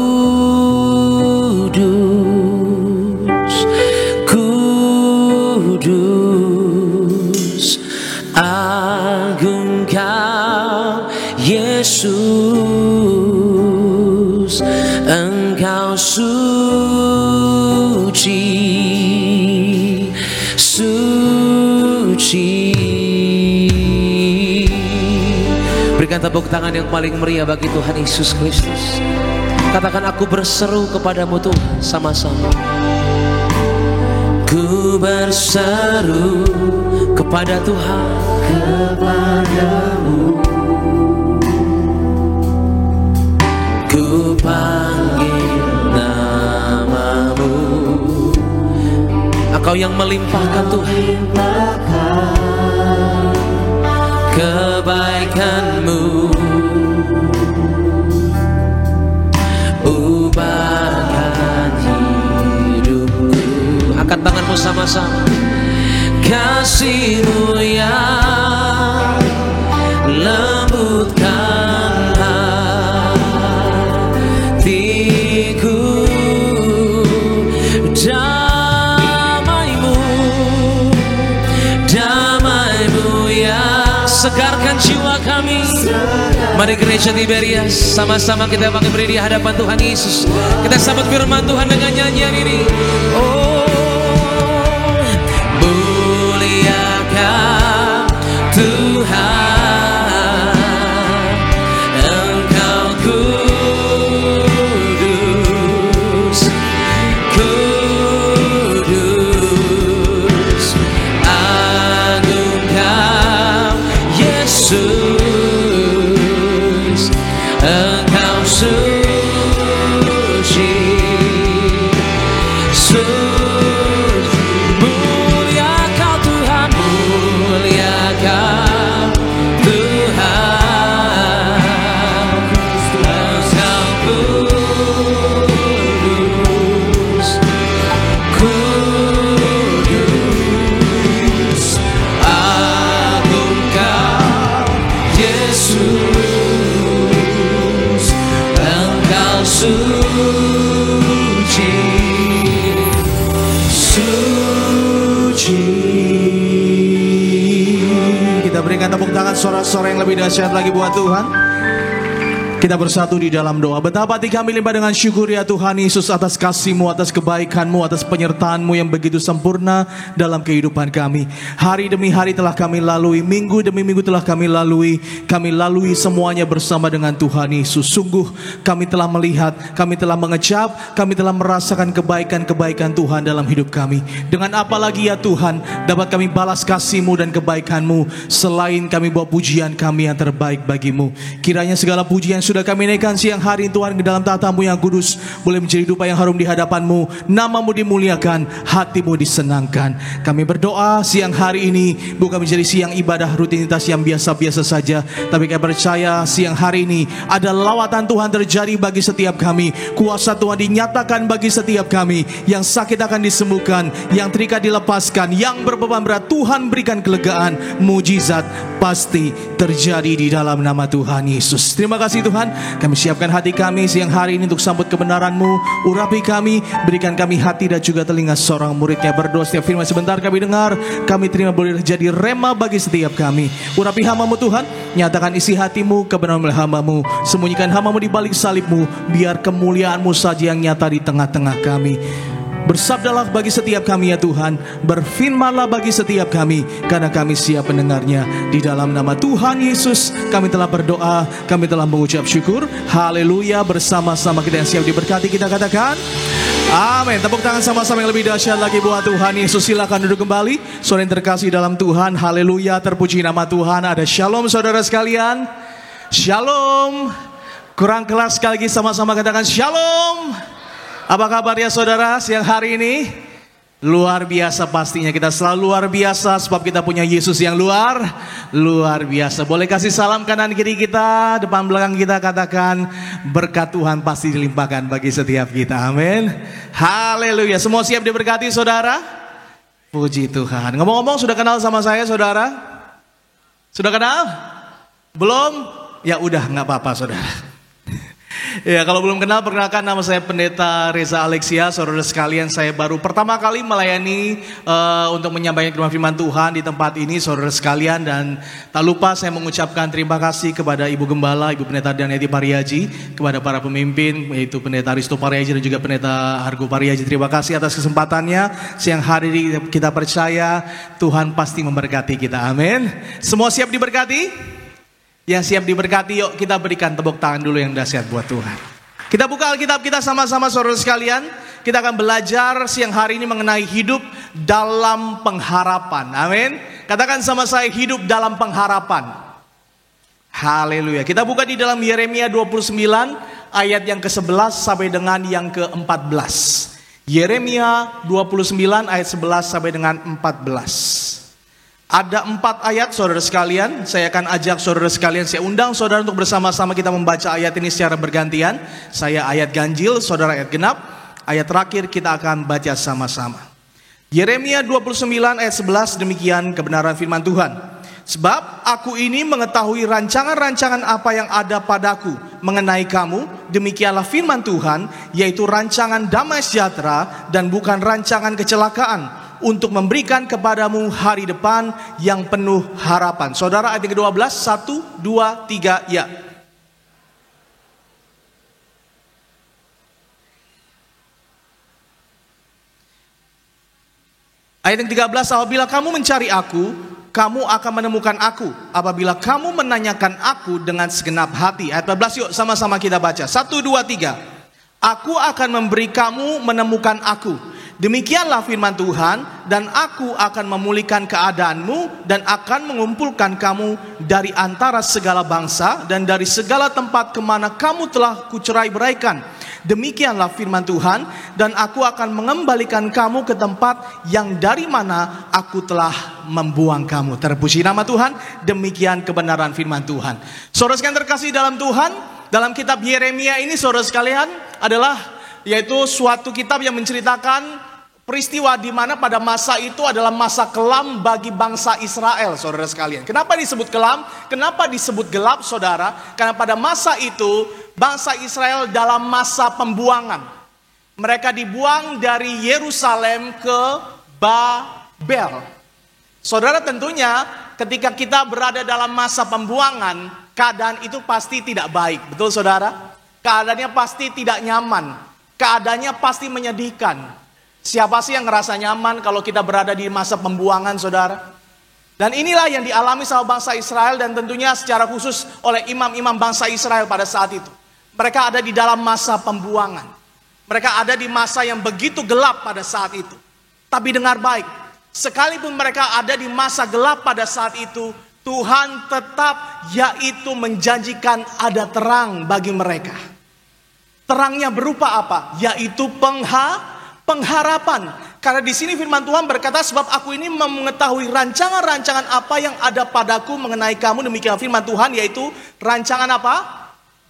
kudus, agung Kau Yesus, Engkau suci, suci. Berikan tepuk tangan yang paling meriah bagi Tuhan Yesus Kristus. Katakan, aku berseru kepadamu Tuhan, sama-sama. Ku berseru kepada Tuhan, kepadamu, ku panggil namamu. Engkau yang melimpahkan Tuhan kebaikan-Mu, ubahkan hidupku. Angkat tanganmu sama-sama. Kasih-Mu yang lembutkan hatiku, damai-Mu, damai-Mu yang segarkan jiwa kami. Mari Gereja Tiberias, sama-sama kita bangkit berdiri di hadapan Tuhan Yesus. Kita sambut firman Tuhan dengan nyanyian ini. Oh, muliakan Tuhan, Engkau kudus, kudus, agung berikan tepuk tangan sorak-sorai yang lebih dahsyat lagi buat Tuhan. Kita bersatu di dalam doa. Betapa hati kami limpah dengan syukur ya Tuhan Yesus atas kasih-Mu, atas kebaikan-Mu, atas penyertaan-Mu yang begitu sempurna dalam kehidupan kami. Hari demi hari telah kami lalui, minggu demi minggu telah kami lalui. Kami lalui semuanya bersama dengan Tuhan Yesus. Sungguh kami telah melihat, kami telah mengecap, kami telah merasakan kebaikan-kebaikan Tuhan dalam hidup kami. Dengan apa lagi ya Tuhan dapat kami balas kasih-Mu dan kebaikan-Mu selain kami bawa pujian kami yang terbaik bagi-Mu. Kiranya segala pujian sudah kami naikkan siang hari Tuhan ke dalam tahta-Mu yang kudus boleh menjadi dupa yang harum di hadapan-Mu. Nama-Mu dimuliakan, hati-Mu disenangkan. Kami berdoa siang hari ini bukan menjadi siang ibadah rutinitas yang biasa-biasa saja, tapi kami percaya siang hari ini ada lawatan Tuhan terjadi bagi setiap kami. Kuasa Tuhan dinyatakan bagi setiap kami. Yang sakit akan disembuhkan, yang terikat dilepaskan, yang berbeban berat Tuhan berikan kelegaan. Mujizat pasti terjadi di dalam nama Tuhan Yesus. Terima kasih Tuhan. Kami siapkan hati kami siang hari ini untuk sambut kebenaran-Mu. Urapi kami, berikan kami hati dan juga telinga seorang muridnya. Berdoa setiap firman sebentar kami dengar, kami terima boleh jadi rema bagi setiap kami. Urapi hamba-Mu Tuhan, nyatakan isi hati-Mu, kebenaran oleh hamba-Mu. Sembunyikan hamba-Mu di balik salib-Mu, biar kemuliaan-Mu saja yang nyata di tengah-tengah kami. Bersabdalah bagi setiap kami ya Tuhan, berfirmanlah bagi setiap kami, karena kami siap mendengarnya. Di dalam nama Tuhan Yesus kami telah berdoa, kami telah mengucap syukur. Haleluya. Bersama-sama kita yang siap diberkati, kita katakan amin. Tepuk tangan sama-sama yang lebih dahsyat lagi buat Tuhan Yesus. Silakan duduk kembali. Saudara yang terkasih dalam Tuhan, haleluya, terpuji nama Tuhan. Ada shalom saudara sekalian. Shalom. Kurang kelas sekali lagi, sama-sama katakan shalom. Apa kabar ya saudara siang hari ini? Luar biasa pastinya, kita selalu luar biasa sebab kita punya Yesus yang luar biasa. Boleh kasih salam kanan kiri kita, depan belakang kita, katakan berkat Tuhan pasti dilimpahkan bagi setiap kita. Amin. Haleluya. Semua siap diberkati saudara? Puji Tuhan. Ngomong-ngomong, sudah kenal sama saya saudara? Sudah kenal? Belum? Ya udah, nggak apa-apa saudara. Ya, kalau belum kenal, perkenalkan, nama saya Pendeta Reza Alexia. Saudara sekalian, saya baru pertama kali melayani untuk menyampaikan firman Tuhan di tempat ini, saudara sekalian. Dan tak lupa saya mengucapkan terima kasih kepada Ibu Gembala, Ibu Pendeta Daneti Pariaji, kepada para pemimpin, yaitu Pendeta Risto Pariaji dan juga Pendeta Argo Pariaji. Terima kasih atas kesempatannya. Siang hari ini kita percaya Tuhan pasti memberkati kita. Amin. Semua siap diberkati? Yang siap diberkati, yuk kita berikan tepuk tangan dulu yang dahsyat buat Tuhan. Kita buka Alkitab kita sama-sama saudara sekalian. Kita akan belajar siang hari ini mengenai hidup dalam pengharapan. Amin. Katakan sama saya, hidup dalam pengharapan. Haleluya. Kita buka di dalam Yeremia 29 ayat yang ke-11 sampai dengan yang ke-14. Yeremia 29 ayat 11 sampai dengan 14. Ada 4 ayat saudara sekalian. Saya akan ajak saudara sekalian, saya undang saudara untuk bersama-sama kita membaca ayat ini secara bergantian. Saya ayat ganjil, saudara ayat genap. Ayat terakhir kita akan baca sama-sama. Yeremia 29 ayat 11, demikian kebenaran firman Tuhan. Sebab aku ini mengetahui rancangan-rancangan apa yang ada padaku mengenai kamu, demikianlah firman Tuhan, yaitu rancangan damai sejahtera dan bukan rancangan kecelakaan, untuk memberikan kepadamu hari depan yang penuh harapan. Saudara, ayat ke-12, 1, 2, 3, ya. Ayat yang 13, apabila kamu mencari aku, kamu akan menemukan aku. Apabila kamu menanyakan aku dengan segenap hati. Ayat 14, yuk sama-sama kita baca. 1, 2, 3. Aku akan memberi kamu menemukan aku. Demikianlah firman Tuhan, dan aku akan memulihkan keadaanmu dan akan mengumpulkan kamu dari antara segala bangsa dan dari segala tempat kemana kamu telah kucerai-beraikan. Demikianlah firman Tuhan, dan aku akan mengembalikan kamu ke tempat yang dari mana aku telah membuang kamu. Terpuji nama Tuhan. Demikian kebenaran firman Tuhan. Saudara sekalian terkasih dalam Tuhan, dalam kitab Yeremia ini saudara sekalian adalah yaitu suatu kitab yang menceritakan peristiwa di mana pada masa itu adalah masa kelam bagi bangsa Israel, saudara sekalian. Kenapa disebut kelam? Kenapa disebut gelap, saudara? Karena pada masa itu bangsa Israel dalam masa pembuangan. Mereka dibuang dari Yerusalem ke Babel. Saudara, tentunya ketika kita berada dalam masa pembuangan, keadaan itu pasti tidak baik. Betul saudara? Keadaannya pasti tidak nyaman. Keadaannya pasti menyedihkan. Siapa sih yang ngerasa nyaman kalau kita berada di masa pembuangan, saudara? Dan inilah yang dialami sama bangsa Israel, dan tentunya secara khusus oleh imam-imam bangsa Israel pada saat itu. Mereka ada di dalam masa pembuangan. Mereka ada di masa yang begitu gelap pada saat itu. Tapi dengar baik, sekalipun mereka ada di masa gelap pada saat itu, Tuhan tetap yaitu menjanjikan ada terang bagi mereka. Terangnya berupa apa? Yaitu pengharapan. Karena di sini firman Tuhan berkata, sebab aku ini mengetahui rancangan-rancangan apa yang ada padaku mengenai kamu. Demikian firman Tuhan, yaitu rancangan apa?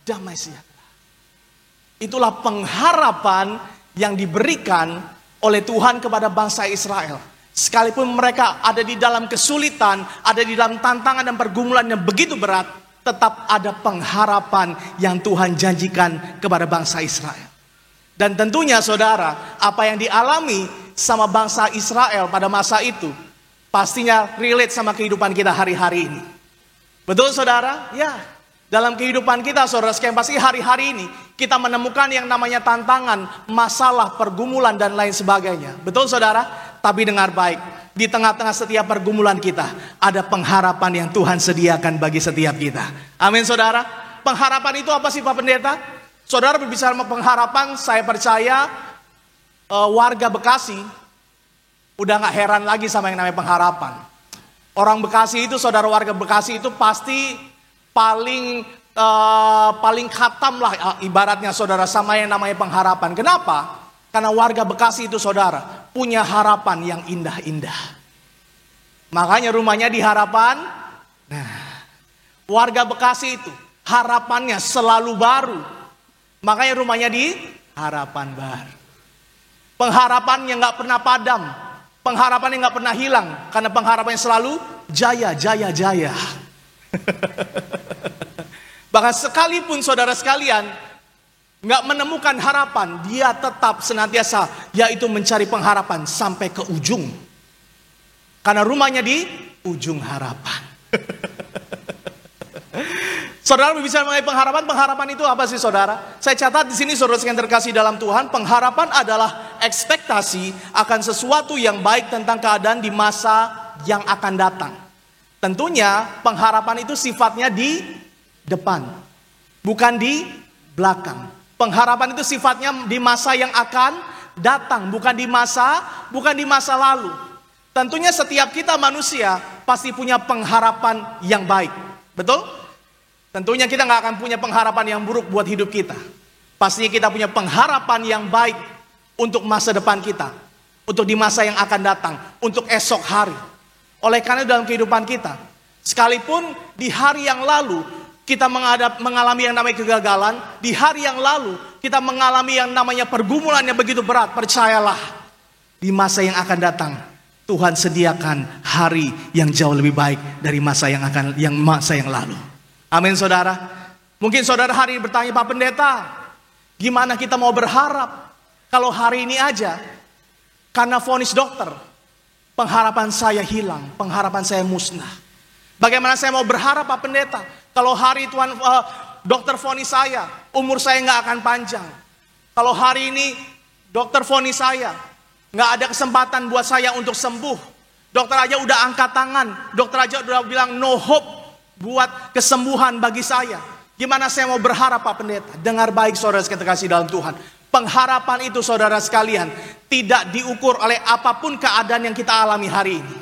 Damai sejahtera. Itulah pengharapan yang diberikan oleh Tuhan kepada bangsa Israel. Sekalipun mereka ada di dalam kesulitan, ada di dalam tantangan dan pergumulan yang begitu berat, tetap ada pengharapan yang Tuhan janjikan kepada bangsa Israel. Dan tentunya saudara, apa yang dialami sama bangsa Israel pada masa itu pastinya relate sama kehidupan kita hari-hari ini. Betul saudara? Ya. Dalam kehidupan kita saudara sekalian, pasti hari-hari ini kita menemukan yang namanya tantangan, masalah, pergumulan dan lain sebagainya. Betul saudara? Tapi dengar baik, di tengah-tengah setiap pergumulan kita ada pengharapan yang Tuhan sediakan bagi setiap kita. Amin saudara. Pengharapan itu apa sih Pak Pendeta? Saudara berbicara tentang pengharapan, saya percaya warga Bekasi udah gak heran lagi sama yang namanya pengharapan. Orang Bekasi itu, saudara, warga Bekasi itu pasti paling khatam lah ibaratnya saudara sama yang namanya pengharapan. Kenapa? Karena warga Bekasi itu saudara punya harapan yang indah-indah. Makanya rumahnya di Harapan. Nah, warga Bekasi itu harapannya selalu baru. Makanya rumahnya di Harapan Baru. Pengharapan yang gak pernah padam. Pengharapan yang gak pernah hilang. Karena pengharapannya selalu jaya, jaya, jaya. Bahkan sekalipun saudara sekalian nggak menemukan harapan, dia tetap senantiasa yaitu mencari pengharapan sampai ke ujung. Karena rumahnya di ujung harapan. Saudara berbicara mengenai pengharapan, pengharapan itu apa sih saudara? Saya catat di sini saudara yang terkasih dalam Tuhan, pengharapan adalah ekspektasi akan sesuatu yang baik tentang keadaan di masa yang akan datang. Tentunya pengharapan itu sifatnya di depan, bukan di belakang. Pengharapan itu sifatnya di masa yang akan datang, bukan di masa lalu. Tentunya setiap kita manusia pasti punya pengharapan yang baik. Betul? Tentunya kita nggak akan punya pengharapan yang buruk buat hidup kita. Pastinya kita punya pengharapan yang baik untuk masa depan kita, untuk di masa yang akan datang, untuk esok hari. Oleh karena dalam kehidupan kita, sekalipun di hari yang lalu kita mengalami yang namanya kegagalan, di hari yang lalu kita mengalami yang namanya pergumulan yang begitu berat, percayalah, di masa yang akan datang Tuhan sediakan hari yang jauh lebih baik dari masa yang lalu. Amin saudara. Mungkin saudara hari ini bertanya, Pak Pendeta, gimana kita mau berharap kalau hari ini aja karena vonis dokter pengharapan saya hilang, pengharapan saya musnah. Bagaimana saya mau berharap Pak Pendeta kalau hari Tuhan dokter vonis saya umur saya nggak akan panjang. Kalau hari ini dokter vonis saya nggak ada kesempatan buat saya untuk sembuh. Dokter aja udah angkat tangan, dokter aja udah bilang no hope buat kesembuhan bagi saya. Gimana saya mau berharap Pak Pendeta? Dengar baik saudara sekalian terkasih dalam Tuhan. Pengharapan itu saudara sekalian tidak diukur oleh apapun keadaan yang kita alami hari ini.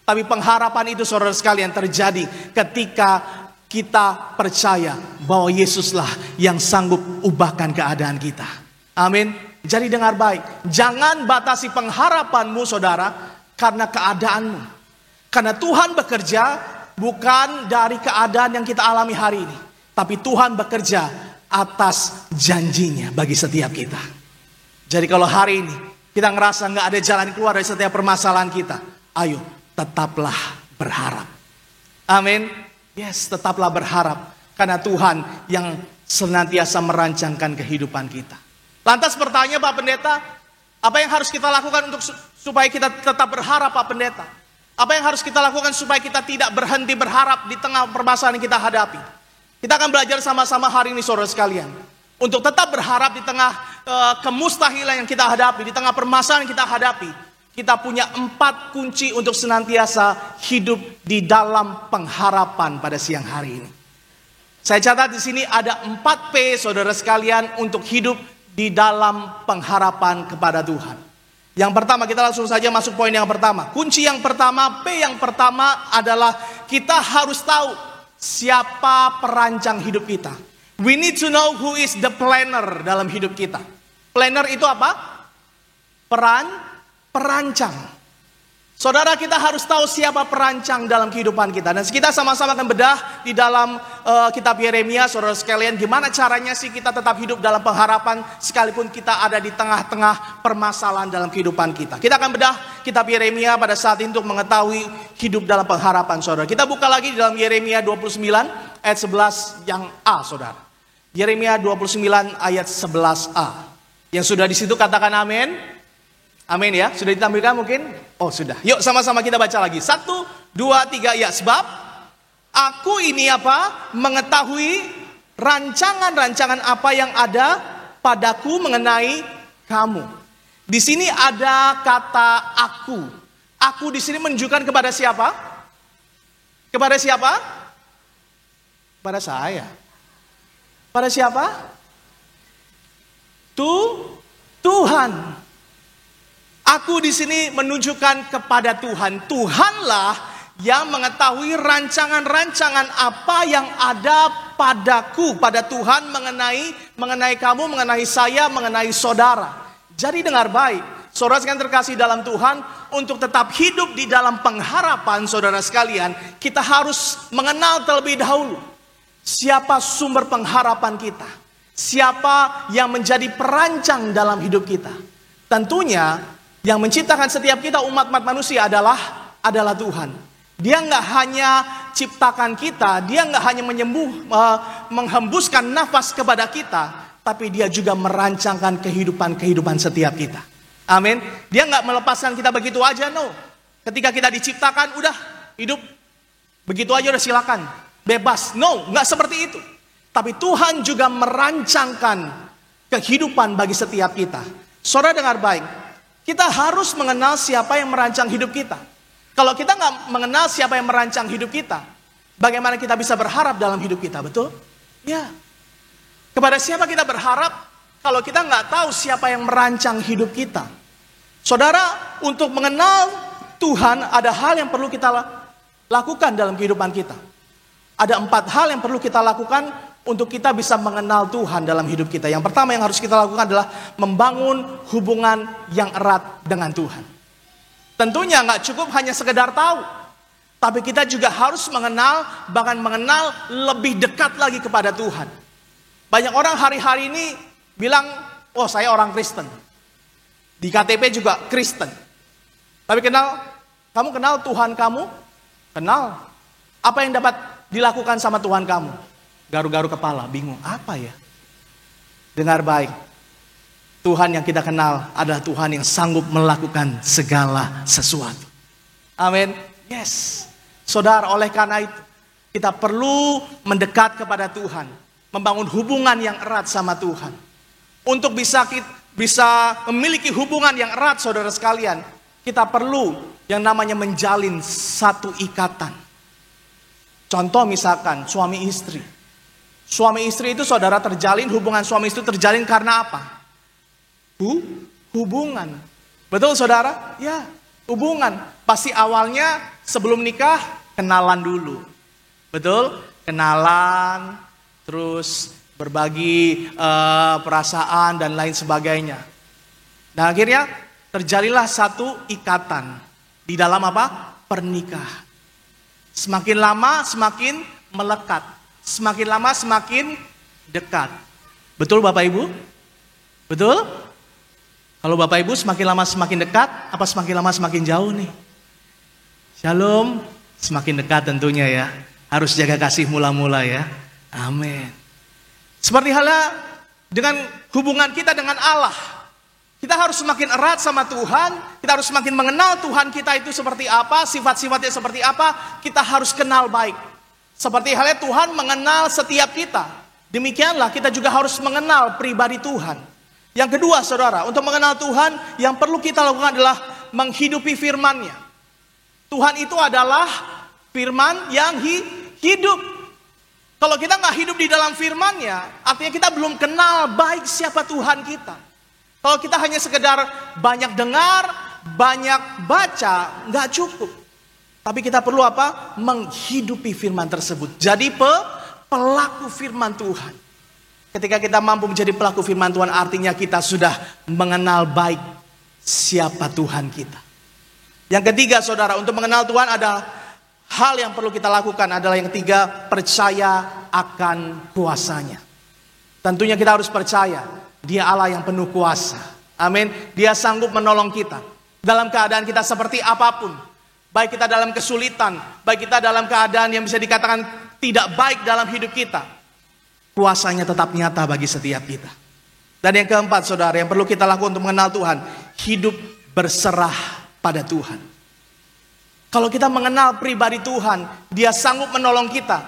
Tapi pengharapan itu saudara sekalian terjadi ketika kita percaya bahwa Yesuslah yang sanggup ubahkan keadaan kita. Amin. Jadi dengar baik, jangan batasi pengharapanmu saudara karena keadaanmu. Karena Tuhan bekerja bukan dari keadaan yang kita alami hari ini, tapi Tuhan bekerja atas janjinya bagi setiap kita. Jadi kalau hari ini kita ngerasa nggak ada jalan keluar dari setiap permasalahan kita, ayo tetaplah berharap. Amin. Yes, tetaplah berharap. Karena Tuhan yang senantiasa merancangkan kehidupan kita. Lantas pertanyaan Pak Pendeta, apa yang harus kita lakukan untuk supaya kita tetap berharap Pak Pendeta? Apa yang harus kita lakukan supaya kita tidak berhenti berharap di tengah permasalahan yang kita hadapi? Kita akan belajar sama-sama hari ini saudara sekalian. Untuk tetap berharap di tengah kemustahilan yang kita hadapi, di tengah permasalahan yang kita hadapi. Kita punya 4 kunci untuk senantiasa hidup di dalam pengharapan pada siang hari ini. Saya catat di sini ada 4P saudara sekalian untuk hidup di dalam pengharapan kepada Tuhan. Yang pertama, kita langsung saja masuk poin yang pertama. Kunci yang pertama, P yang pertama adalah kita harus tahu siapa perancang hidup kita. We need to know who is the planner dalam hidup kita. Planner itu apa? Perancang. Saudara, kita harus tahu siapa perancang dalam kehidupan kita. Dan kita sama-sama akan bedah di dalam kitab Yeremia, saudara sekalian. Gimana caranya sih kita tetap hidup dalam pengharapan sekalipun kita ada di tengah-tengah permasalahan dalam kehidupan kita. Kita akan bedah kitab Yeremia pada saat ini untuk mengetahui hidup dalam pengharapan, saudara. Kita buka lagi di dalam Yeremia 29 ayat 11 yang A, saudara. Yeremia 29 ayat 11a. Yang sudah di situ katakan amin. Amin ya, sudah ditampilkan mungkin? Oh sudah, yuk sama-sama kita baca lagi. 1, 2, 3, ya. Sebab aku ini apa? Mengetahui rancangan-rancangan apa yang ada padaku mengenai kamu. Di sini ada kata aku. Aku di sini menunjukkan kepada siapa? Kepada siapa? Kepada saya. Pada siapa? Tuhan. Aku di sini menunjukkan kepada Tuhan. Tuhanlah yang mengetahui rancangan-rancangan apa yang ada padaku, pada Tuhan mengenai kamu, mengenai saya, mengenai saudara. Jadi dengar baik, saudara sekalian terkasih dalam Tuhan, untuk tetap hidup di dalam pengharapan saudara sekalian, kita harus mengenal terlebih dahulu siapa sumber pengharapan kita, siapa yang menjadi perancang dalam hidup kita. Tentunya yang menciptakan setiap kita umat-umat manusia adalah Tuhan. Dia nggak hanya ciptakan kita, dia nggak hanya menghembuskan nafas kepada kita, tapi dia juga merancangkan kehidupan setiap kita. Amin. Dia nggak melepaskan kita begitu aja, no. Ketika kita diciptakan, udah hidup begitu aja, udah silakan, bebas. No, nggak seperti itu. Tapi Tuhan juga merancangkan kehidupan bagi setiap kita. Saudara dengar baik. Kita harus mengenal siapa yang merancang hidup kita. Kalau kita nggak mengenal siapa yang merancang hidup kita, bagaimana kita bisa berharap dalam hidup kita, betul? Ya. Kepada siapa kita berharap kalau kita nggak tahu siapa yang merancang hidup kita? Saudara, untuk mengenal Tuhan ada hal yang perlu kita lakukan dalam kehidupan kita. Ada 4 hal yang perlu kita lakukan untuk kita bisa mengenal Tuhan dalam hidup kita. Yang pertama yang harus kita lakukan adalah membangun hubungan yang erat dengan Tuhan. Tentunya nggak cukup hanya sekedar tahu, tapi kita juga harus mengenal, bahkan mengenal lebih dekat lagi kepada Tuhan. Banyak orang hari-hari ini bilang, oh saya orang Kristen. Di KTP juga Kristen. Tapi kamu kenal Tuhan kamu? Kenal. Apa yang dapat dilakukan sama Tuhan kamu? Garu-garu kepala, bingung, apa ya? Dengar baik, Tuhan yang kita kenal adalah Tuhan yang sanggup melakukan segala sesuatu. Amin. Yes. Saudara, oleh karena itu kita perlu mendekat kepada Tuhan, membangun hubungan yang erat sama Tuhan. Untuk bisa memiliki hubungan yang erat, saudara sekalian, kita perlu yang namanya menjalin satu ikatan. Contoh misalkan suami istri. Suami istri itu saudara terjalin, hubungan suami istri terjalin karena apa? Hubungan. Betul saudara? Ya, hubungan. Pasti awalnya sebelum nikah kenalan dulu. Betul? Kenalan, terus berbagi perasaan dan lain sebagainya. Nah akhirnya terjalinlah satu ikatan di dalam apa? Pernikahan. Semakin lama semakin melekat. Semakin lama semakin dekat. Betul Bapak Ibu? Betul? Kalau Bapak Ibu semakin lama semakin dekat, apa semakin lama semakin jauh nih? Shalom, semakin dekat tentunya ya. Harus jaga kasih mula-mula ya. Amin. Seperti halnya dengan hubungan kita dengan Allah. Kita harus semakin erat sama Tuhan. Kita harus semakin mengenal Tuhan kita itu seperti apa, sifat-sifatnya seperti apa. Kita harus kenal baik. Seperti halnya Tuhan mengenal setiap kita. Demikianlah kita juga harus mengenal pribadi Tuhan. Yang kedua saudara, untuk mengenal Tuhan, yang perlu kita lakukan adalah menghidupi firman-Nya. Tuhan itu adalah firman yang hidup. Kalau kita nggak hidup di dalam firman-Nya, artinya kita belum kenal baik siapa Tuhan kita. Kalau kita hanya sekedar banyak dengar, banyak baca, nggak cukup. Tapi kita perlu apa? Menghidupi firman tersebut. Jadi pelaku firman Tuhan. Ketika kita mampu menjadi pelaku firman Tuhan, artinya kita sudah mengenal baik siapa Tuhan kita. Yang ketiga saudara, untuk mengenal Tuhan ada hal yang perlu kita lakukan adalah yang ketiga, percaya akan kuasanya. Tentunya kita harus percaya Dia Allah yang penuh kuasa. Amin. Dia sanggup menolong kita dalam keadaan kita seperti apapun. Baik kita dalam kesulitan, baik kita dalam keadaan yang bisa dikatakan tidak baik dalam hidup kita. Kuasanya tetap nyata bagi setiap kita. Dan yang keempat saudara, yang perlu kita lakukan untuk mengenal Tuhan, hidup berserah pada Tuhan. Kalau kita mengenal pribadi Tuhan, Dia sanggup menolong kita,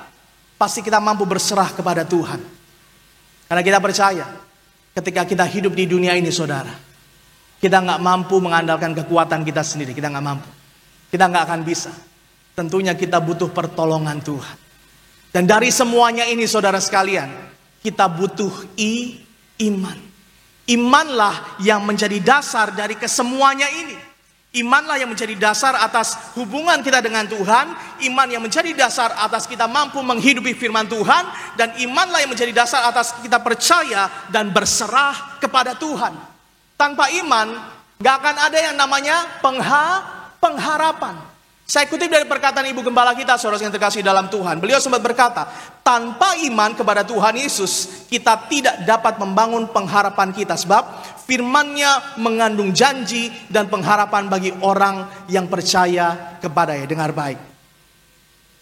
pasti kita mampu berserah kepada Tuhan. Karena kita percaya, ketika kita hidup di dunia ini saudara, kita nggak mampu mengandalkan kekuatan kita sendiri. Kita nggak mampu. Kita nggak akan bisa. Tentunya kita butuh pertolongan Tuhan. Dan dari semuanya ini saudara sekalian, kita butuh iman. Imanlah yang menjadi dasar dari kesemuanya ini. Imanlah yang menjadi dasar atas hubungan kita dengan Tuhan. Iman yang menjadi dasar atas kita mampu menghidupi firman Tuhan. Dan imanlah yang menjadi dasar atas kita percaya dan berserah kepada Tuhan. Tanpa iman, gak akan ada yang namanya pengharapan. Saya kutip dari perkataan Ibu Gembala kita, saudara yang terkasih dalam Tuhan. Beliau sempat berkata, tanpa iman kepada Tuhan Yesus, kita tidak dapat membangun pengharapan kita. Sebab firman-Nya mengandung janji dan pengharapan bagi orang yang percaya kepada-Nya. Dengar baik.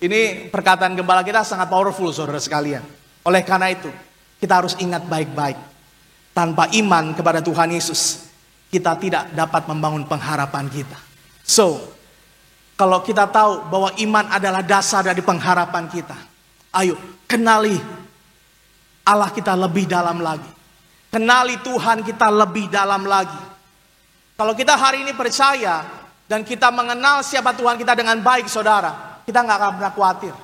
Ini perkataan Gembala kita sangat powerful saudara sekalian. Oleh karena itu, kita harus ingat baik-baik. Tanpa iman kepada Tuhan Yesus, kita tidak dapat membangun pengharapan kita. So, kalau kita tahu bahwa iman adalah dasar dari pengharapan kita, ayo kenali Allah kita lebih dalam lagi. Kenali Tuhan kita lebih dalam lagi. Kalau kita hari ini percaya dan kita mengenal siapa Tuhan kita dengan baik saudara, kita nggak akan pernah khawatir.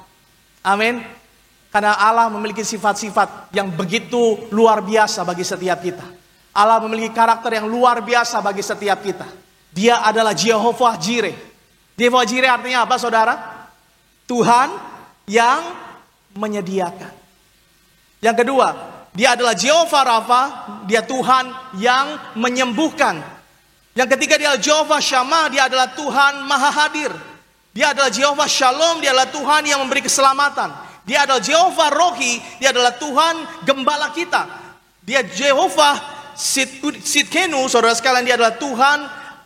Amin. Karena Allah memiliki sifat-sifat yang begitu luar biasa bagi setiap kita. Allah memiliki karakter yang luar biasa bagi setiap kita. Dia adalah Jehovah Jireh. Jehovah Jireh artinya apa saudara? Tuhan yang menyediakan. Yang kedua, Dia adalah Jehovah Rafa. Dia Tuhan yang menyembuhkan. Yang ketiga, Dia adalah Jehovah Shammah. Dia adalah Tuhan Maha Hadir. Dia adalah Jehovah Shalom. Dia adalah Tuhan yang memberi keselamatan. Dia adalah Jehovah Rohi. Dia adalah Tuhan Gembala kita. Dia Jehovah Sidkenu, saudara sekalian. Dia adalah Tuhan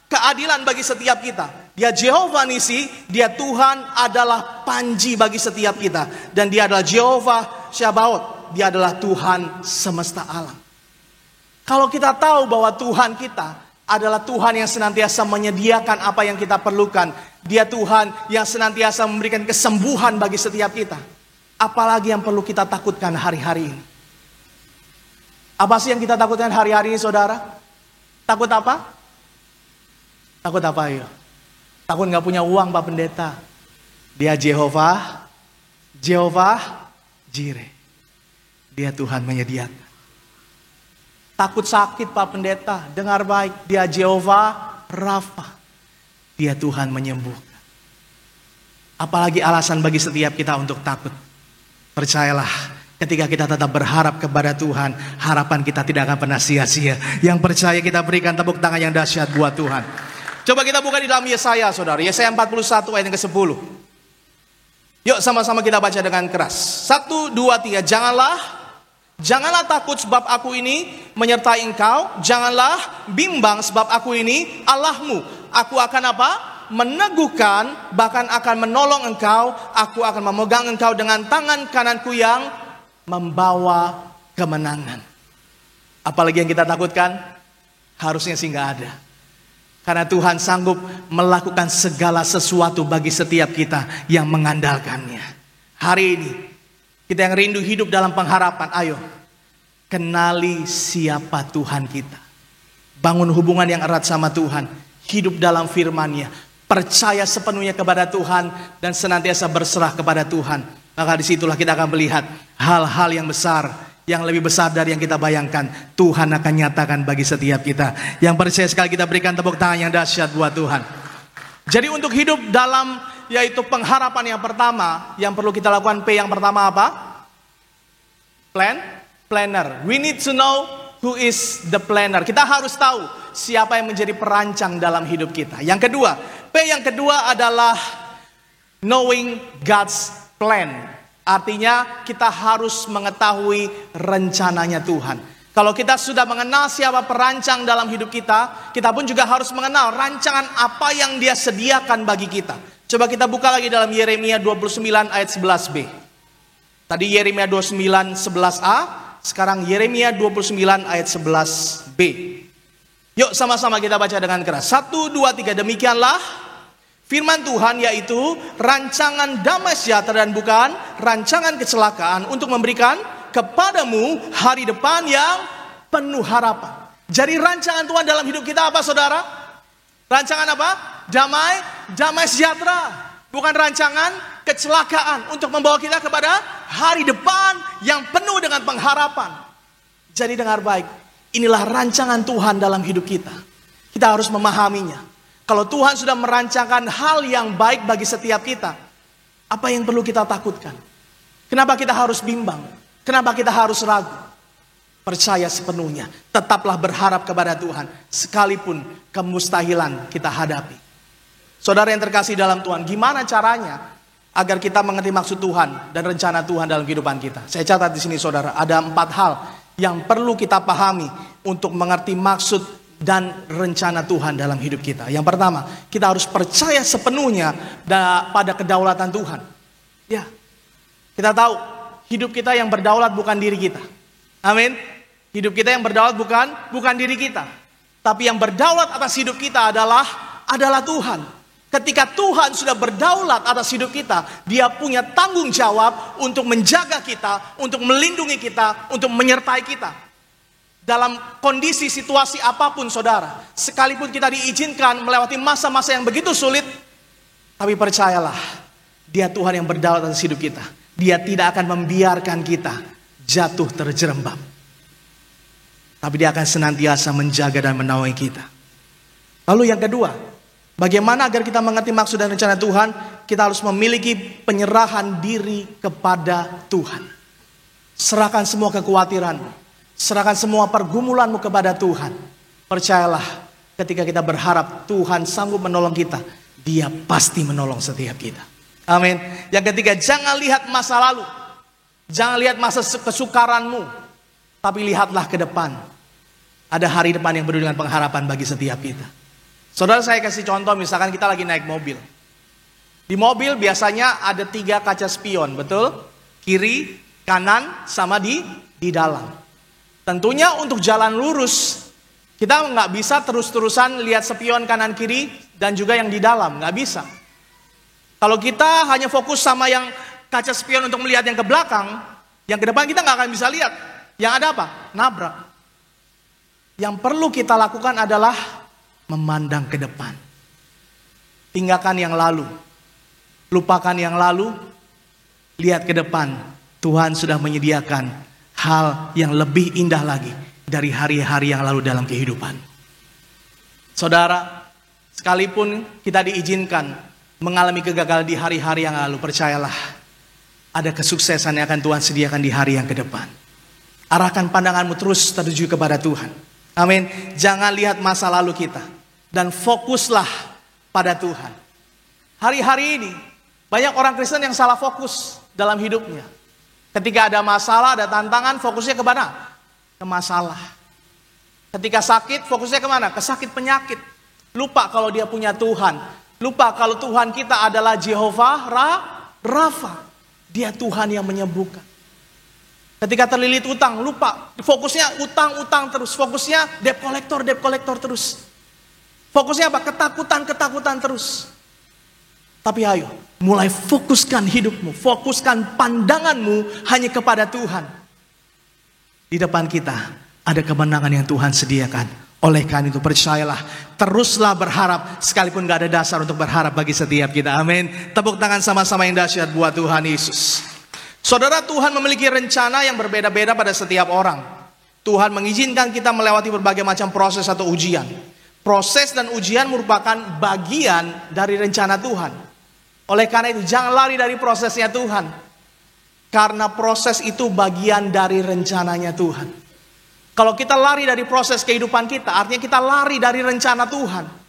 keadilan bagi setiap kita. Dia Jehovah Nisi, Dia Tuhan adalah panji bagi setiap kita. Dan Dia adalah Jehovah Syabaot, Dia adalah Tuhan semesta alam. Kalau kita tahu bahwa Tuhan kita adalah Tuhan yang senantiasa menyediakan apa yang kita perlukan, Dia Tuhan yang senantiasa memberikan kesembuhan bagi setiap kita, apalagi yang perlu kita takutkan hari-hari ini? Apa sih yang kita takutkan hari-hari ini saudara? Takut apa? Takut apa ya? Takut gak punya uang Pak Pendeta. Dia Jehovah Jireh. Dia Tuhan menyediakan. Takut sakit Pak Pendeta. Dengar baik. Dia Jehovah Rafa. Dia Tuhan menyembuhkan. Apalagi alasan bagi setiap kita untuk takut. Percayalah, ketika kita tetap berharap kepada Tuhan, harapan kita tidak akan pernah sia-sia. Yang percaya kita berikan tepuk tangan yang dahsyat buat Tuhan. Coba kita buka di dalam Yesaya saudara. Yesaya 41 ayat yang ke-10. Yuk sama-sama kita baca dengan keras. 1, 2, 3. Janganlah takut sebab aku ini menyertai engkau. Janganlah bimbang sebab aku ini Allahmu. Aku akan apa? Meneguhkan, bahkan akan menolong engkau. Aku akan memegang engkau dengan tangan kananku yang membawa kemenangan. Apalagi yang kita takutkan? Harusnya sih nggak ada. Karena Tuhan sanggup melakukan segala sesuatu bagi setiap kita yang mengandalkannya. Hari ini, kita yang rindu hidup dalam pengharapan, ayo kenali siapa Tuhan kita. Bangun hubungan yang erat sama Tuhan. Hidup dalam firman-Nya. Percaya sepenuhnya kepada Tuhan dan senantiasa berserah kepada Tuhan. Maka disitulah kita akan melihat hal-hal yang besar, yang lebih besar dari yang kita bayangkan. Tuhan akan nyatakan bagi setiap kita. Yang percaya sekali kita berikan tepuk tangan yang dahsyat buat Tuhan. Jadi untuk hidup dalam yaitu pengharapan yang pertama, yang perlu kita lakukan P yang pertama apa? Planner. We need to know who is the planner. Kita harus tahu siapa yang menjadi perancang dalam hidup kita. Yang kedua, P yang kedua adalah knowing God's plan. Artinya kita harus mengetahui rencananya Tuhan. Kalau kita sudah mengenal siapa perancang dalam hidup kita, kita pun juga harus mengenal rancangan apa yang Dia sediakan bagi kita. Coba kita buka lagi dalam Yeremia 29 ayat 11b. Tadi Yeremia 29 11a, sekarang Yeremia 29 ayat 11b. Yuk sama-sama kita baca dengan keras. 1, 2, 3. Demikianlah firman Tuhan, yaitu rancangan damai sejahtera dan bukan rancangan kecelakaan, untuk memberikan kepadamu hari depan yang penuh harapan. Jadi rancangan Tuhan dalam hidup kita apa, saudara? Rancangan apa? Damai sejahtera. Bukan rancangan kecelakaan, untuk membawa kita kepada hari depan yang penuh dengan pengharapan. Jadi dengar baik, inilah rancangan Tuhan dalam hidup kita. Kita harus memahaminya. Kalau Tuhan sudah merancangkan hal yang baik bagi setiap kita, apa yang perlu kita takutkan? Kenapa kita harus bimbang? Kenapa kita harus ragu? Percaya sepenuhnya, tetaplah berharap kepada Tuhan, sekalipun kemustahilan kita hadapi. Saudara yang terkasih dalam Tuhan, gimana caranya agar kita mengerti maksud Tuhan dan rencana Tuhan dalam kehidupan kita? Saya catat di sini, saudara, ada 4 hal yang perlu kita pahami untuk mengerti maksud dan rencana Tuhan dalam hidup kita. Yang pertama, kita harus percaya sepenuhnya pada kedaulatan Tuhan. Ya, kita tahu hidup kita yang berdaulat bukan diri kita. Amin. Hidup kita yang berdaulat bukan diri kita, tapi yang berdaulat atas hidup kita adalah Tuhan. Ketika Tuhan sudah berdaulat atas hidup kita, Dia punya tanggung jawab untuk menjaga kita, untuk melindungi kita, untuk menyertai kita. Dalam kondisi situasi apapun, saudara, sekalipun kita diizinkan melewati masa-masa yang begitu sulit, tapi percayalah, Dia Tuhan yang berdaulat atas hidup kita. Dia tidak akan membiarkan kita jatuh terjerembab, tapi Dia akan senantiasa menjaga dan menaungi kita. Lalu yang kedua, bagaimana agar kita mengerti maksud dan rencana Tuhan? Kita harus memiliki penyerahan diri kepada Tuhan. Serahkan semua kekhawatiranmu, serahkan semua pergumulanmu kepada Tuhan. Percayalah, ketika kita berharap Tuhan sanggup menolong kita, Dia pasti menolong setiap kita. Amin. Yang ketiga, jangan lihat masa lalu, jangan lihat masa kesukaranmu, tapi lihatlah ke depan. Ada hari depan yang penuh dengan pengharapan bagi setiap kita. Saudara, saya kasih contoh, misalkan kita lagi naik mobil. Di mobil biasanya ada 3 kaca spion, betul? Kiri, kanan, sama di dalam. Tentunya untuk jalan lurus, kita nggak bisa terus-terusan lihat spion kanan kiri dan juga yang di dalam, nggak bisa. Kalau kita hanya fokus sama yang kaca spion untuk melihat yang ke belakang, yang ke depan kita nggak akan bisa lihat. Yang ada apa? Nabrak. Yang perlu kita lakukan adalah memandang ke depan. Tinggalkan yang lalu. Lupakan yang lalu. Lihat ke depan. Tuhan sudah menyediakan hal yang lebih indah lagi dari hari-hari yang lalu dalam kehidupan. Saudara, sekalipun kita diizinkan mengalami kegagalan di hari-hari yang lalu, percayalah, ada kesuksesan yang akan Tuhan sediakan di hari yang ke depan. Arahkan pandanganmu terus tertuju kepada Tuhan. Amin. Jangan lihat masa lalu kita, dan fokuslah pada Tuhan. Hari-hari ini banyak orang Kristen yang salah fokus dalam hidupnya. Ketika ada masalah, ada tantangan, fokusnya ke mana? Ke masalah. Ketika sakit, fokusnya ke mana? Ke sakit penyakit. Lupa kalau dia punya Tuhan. Lupa kalau Tuhan kita adalah Jehovah Rafa. Dia Tuhan yang menyembuhkan. Ketika terlilit utang, lupa. Fokusnya utang terus. Fokusnya debt collector terus. Fokusnya apa? Ketakutan terus. Tapi ayo, mulai fokuskan hidupmu. Fokuskan pandanganmu hanya kepada Tuhan. Di depan kita ada kemenangan yang Tuhan sediakan. Oleh karena itu percayalah, teruslah berharap sekalipun gak ada dasar untuk berharap bagi setiap kita. Amin. Tepuk tangan sama-sama yang dahsyat buat Tuhan Yesus. Saudara, Tuhan memiliki rencana yang berbeda-beda pada setiap orang. Tuhan mengizinkan kita melewati berbagai macam proses atau ujian. Proses dan ujian merupakan bagian dari rencana Tuhan. Oleh karena itu jangan lari dari prosesnya Tuhan. Karena proses itu bagian dari rencananya Tuhan. Kalau kita lari dari proses kehidupan kita, artinya kita lari dari rencana Tuhan.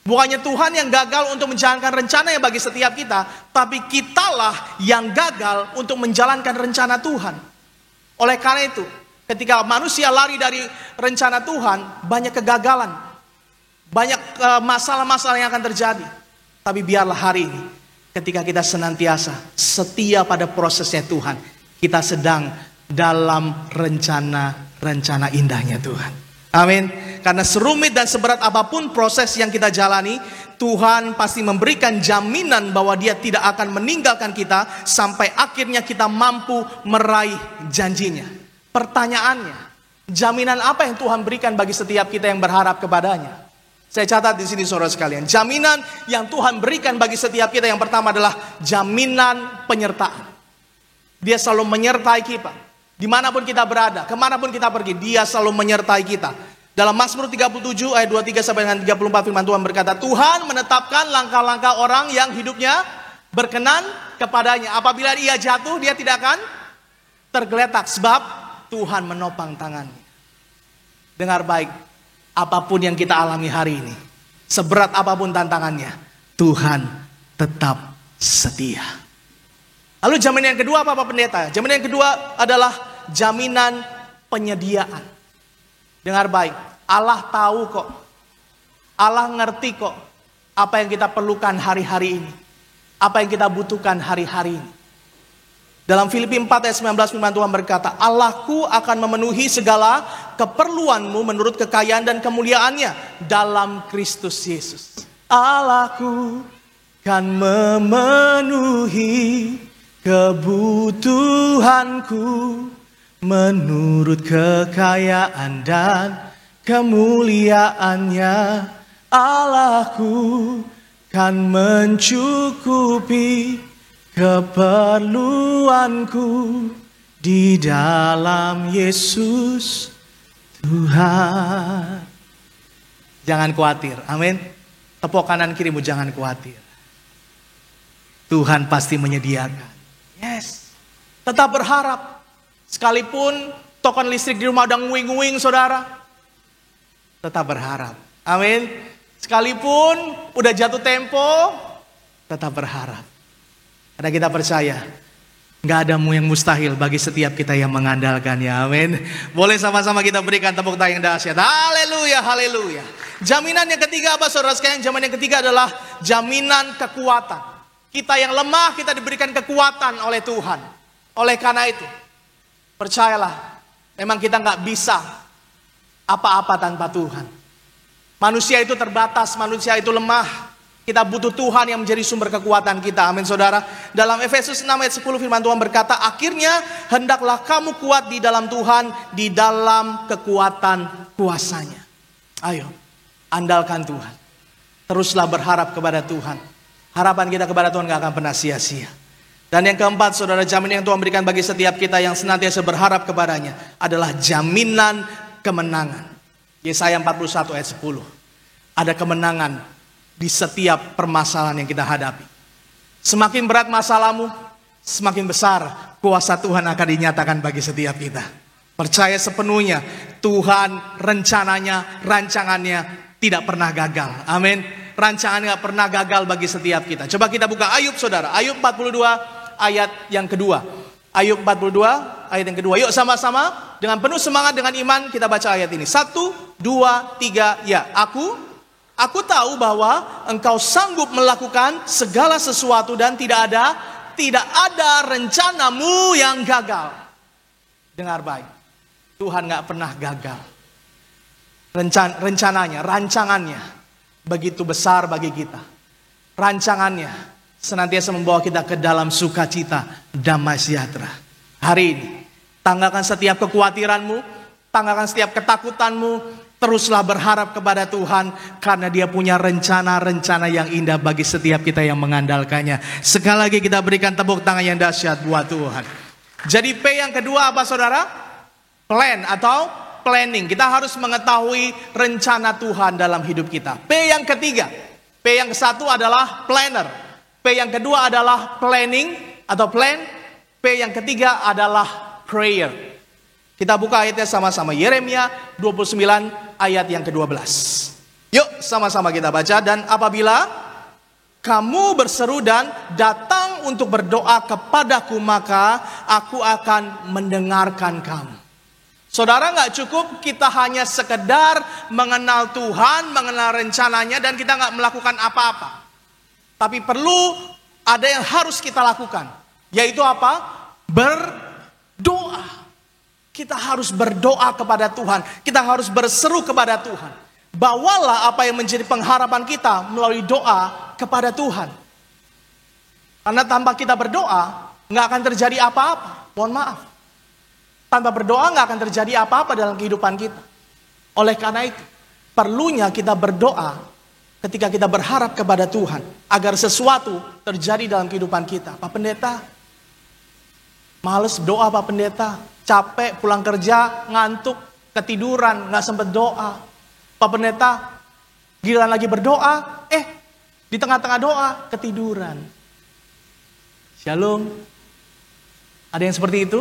Bukannya Tuhan yang gagal untuk menjalankan rencana yang bagi setiap kita, tapi kitalah yang gagal untuk menjalankan rencana Tuhan. Oleh karena itu, ketika manusia lari dari rencana Tuhan, banyak kegagalan, banyak masalah-masalah yang akan terjadi. Tapi biarlah hari ini, ketika kita senantiasa setia pada prosesnya Tuhan, kita sedang dalam rencana indahnya Tuhan. Amin. Karena serumit dan seberat apapun proses yang kita jalani, Tuhan pasti memberikan jaminan bahwa Dia tidak akan meninggalkan kita sampai akhirnya kita mampu meraih janjinya. Pertanyaannya, jaminan apa yang Tuhan berikan bagi setiap kita yang berharap kepadanya? Saya catat di sini saudara sekalian. Jaminan yang Tuhan berikan bagi setiap kita yang pertama adalah jaminan penyertaan. Dia selalu menyertai kita. Dimanapun kita berada, kemanapun kita pergi, Dia selalu menyertai kita. Dalam Mazmur 37 ayat 23 sampai dengan 34 firman Tuhan berkata, Tuhan menetapkan langkah-langkah orang yang hidupnya berkenan kepadanya. Apabila ia jatuh, dia tidak akan tergeletak sebab Tuhan menopang tangannya. Dengar baik, apapun yang kita alami hari ini, seberat apapun tantangannya, Tuhan tetap setia. Lalu jaminan yang kedua apa pendeta? Jaminan yang kedua adalah jaminan penyediaan. Dengar baik, Allah tahu kok, Allah ngerti kok apa yang kita perlukan hari-hari ini, apa yang kita butuhkan hari-hari ini. Dalam Filipi 4 ayat 19 firman Tuhan berkata, Allahku akan memenuhi segala keperluanmu menurut kekayaan dan kemuliaannya dalam Kristus Yesus. Allahku akan memenuhi kebutuhanku menurut kekayaan dan kemuliaannya. Allahku kan mencukupi keperluanku di dalam Yesus Tuhan. Jangan khawatir, amin. Tepuk kanan kirimu, jangan khawatir. Tuhan pasti menyediakan. Yes. Tetap berharap. Sekalipun token listrik di rumah udah nguing-nguing saudara, tetap berharap. Amin. Sekalipun udah jatuh tempo, tetap berharap. Karena kita percaya, gak ada yang mustahil bagi setiap kita yang mengandalkannya. Amin. Boleh sama-sama kita berikan tepuk tangan yang dahsyat. Haleluya, haleluya. Jaminan yang ketiga apa saudara sekalian? Jaminan yang ketiga adalah jaminan kekuatan. Kita yang lemah, kita diberikan kekuatan oleh Tuhan. Oleh karena itu, percayalah, memang kita gak bisa apa-apa tanpa Tuhan. Manusia itu terbatas, manusia itu lemah. Kita butuh Tuhan yang menjadi sumber kekuatan kita. Amin saudara. Dalam Efesus 6 ayat 10 firman Tuhan berkata, akhirnya hendaklah kamu kuat di dalam Tuhan, di dalam kekuatan kuasanya. Ayo, andalkan Tuhan. Teruslah berharap kepada Tuhan. Harapan kita kepada Tuhan gak akan pernah sia-sia. Dan yang keempat saudara, jaminan yang Tuhan berikan bagi setiap kita yang senantiasa berharap kepadanya adalah jaminan kemenangan. Yesaya 41 ayat 10. Ada kemenangan di setiap permasalahan yang kita hadapi. Semakin berat masalahmu, semakin besar kuasa Tuhan akan dinyatakan bagi setiap kita. Percaya sepenuhnya, Tuhan rencananya, rancangannya tidak pernah gagal. Amin. Rancangan gak pernah gagal bagi setiap kita. Coba kita buka Ayub saudara. Ayub 42 ayat yang kedua. Ayub 42 ayat yang kedua. Yuk sama-sama dengan penuh semangat, dengan iman kita baca ayat ini. 1, 2, 3 ya. Aku tahu bahwa engkau sanggup melakukan segala sesuatu dan tidak ada rencanamu yang gagal. dengar baik. Tuhan gak pernah gagal. Rencananya, rancangannya begitu besar bagi kita. Rancangannya senantiasa membawa kita ke dalam sukacita, damai sejahtera. Hari ini, tanggalkan setiap kekhawatiranmu, tanggalkan setiap ketakutanmu. Teruslah berharap kepada Tuhan, karena Dia punya rencana-rencana yang indah bagi setiap kita yang mengandalkannya. Sekali lagi kita berikan tepuk tangan yang dahsyat buat Tuhan. Jadi P yang kedua apa saudara? Plan atau planning. Kita harus mengetahui rencana Tuhan dalam hidup kita. P yang ketiga. P yang satu adalah planner. P yang kedua adalah planning atau plan. P yang ketiga adalah prayer. Kita buka ayatnya sama-sama. Yeremia 29 ayat yang ke-12. Yuk sama-sama kita baca. Dan apabila kamu berseru dan datang untuk berdoa kepadaku, maka aku akan mendengarkan kamu. Saudara, gak cukup kita hanya sekedar mengenal Tuhan, mengenal rencananya, dan kita gak melakukan apa-apa. Tapi perlu ada yang harus kita lakukan. Yaitu apa? Berdoa. Kita harus berdoa kepada Tuhan. Kita harus berseru kepada Tuhan. Bawalah apa yang menjadi pengharapan kita melalui doa kepada Tuhan. Karena tanpa kita berdoa, gak akan terjadi apa-apa. Mohon maaf. Tanpa berdoa gak akan terjadi apa-apa dalam kehidupan kita. Oleh karena itu, perlunya kita berdoa ketika kita berharap kepada Tuhan. Agar sesuatu terjadi dalam kehidupan kita. Pak Pendeta, males doa Pak Pendeta. Capek, pulang kerja, ngantuk, ketiduran, gak sempet doa. Pak Pendeta, giliran lagi berdoa, di tengah-tengah doa, ketiduran. Shalom. Ada yang seperti itu?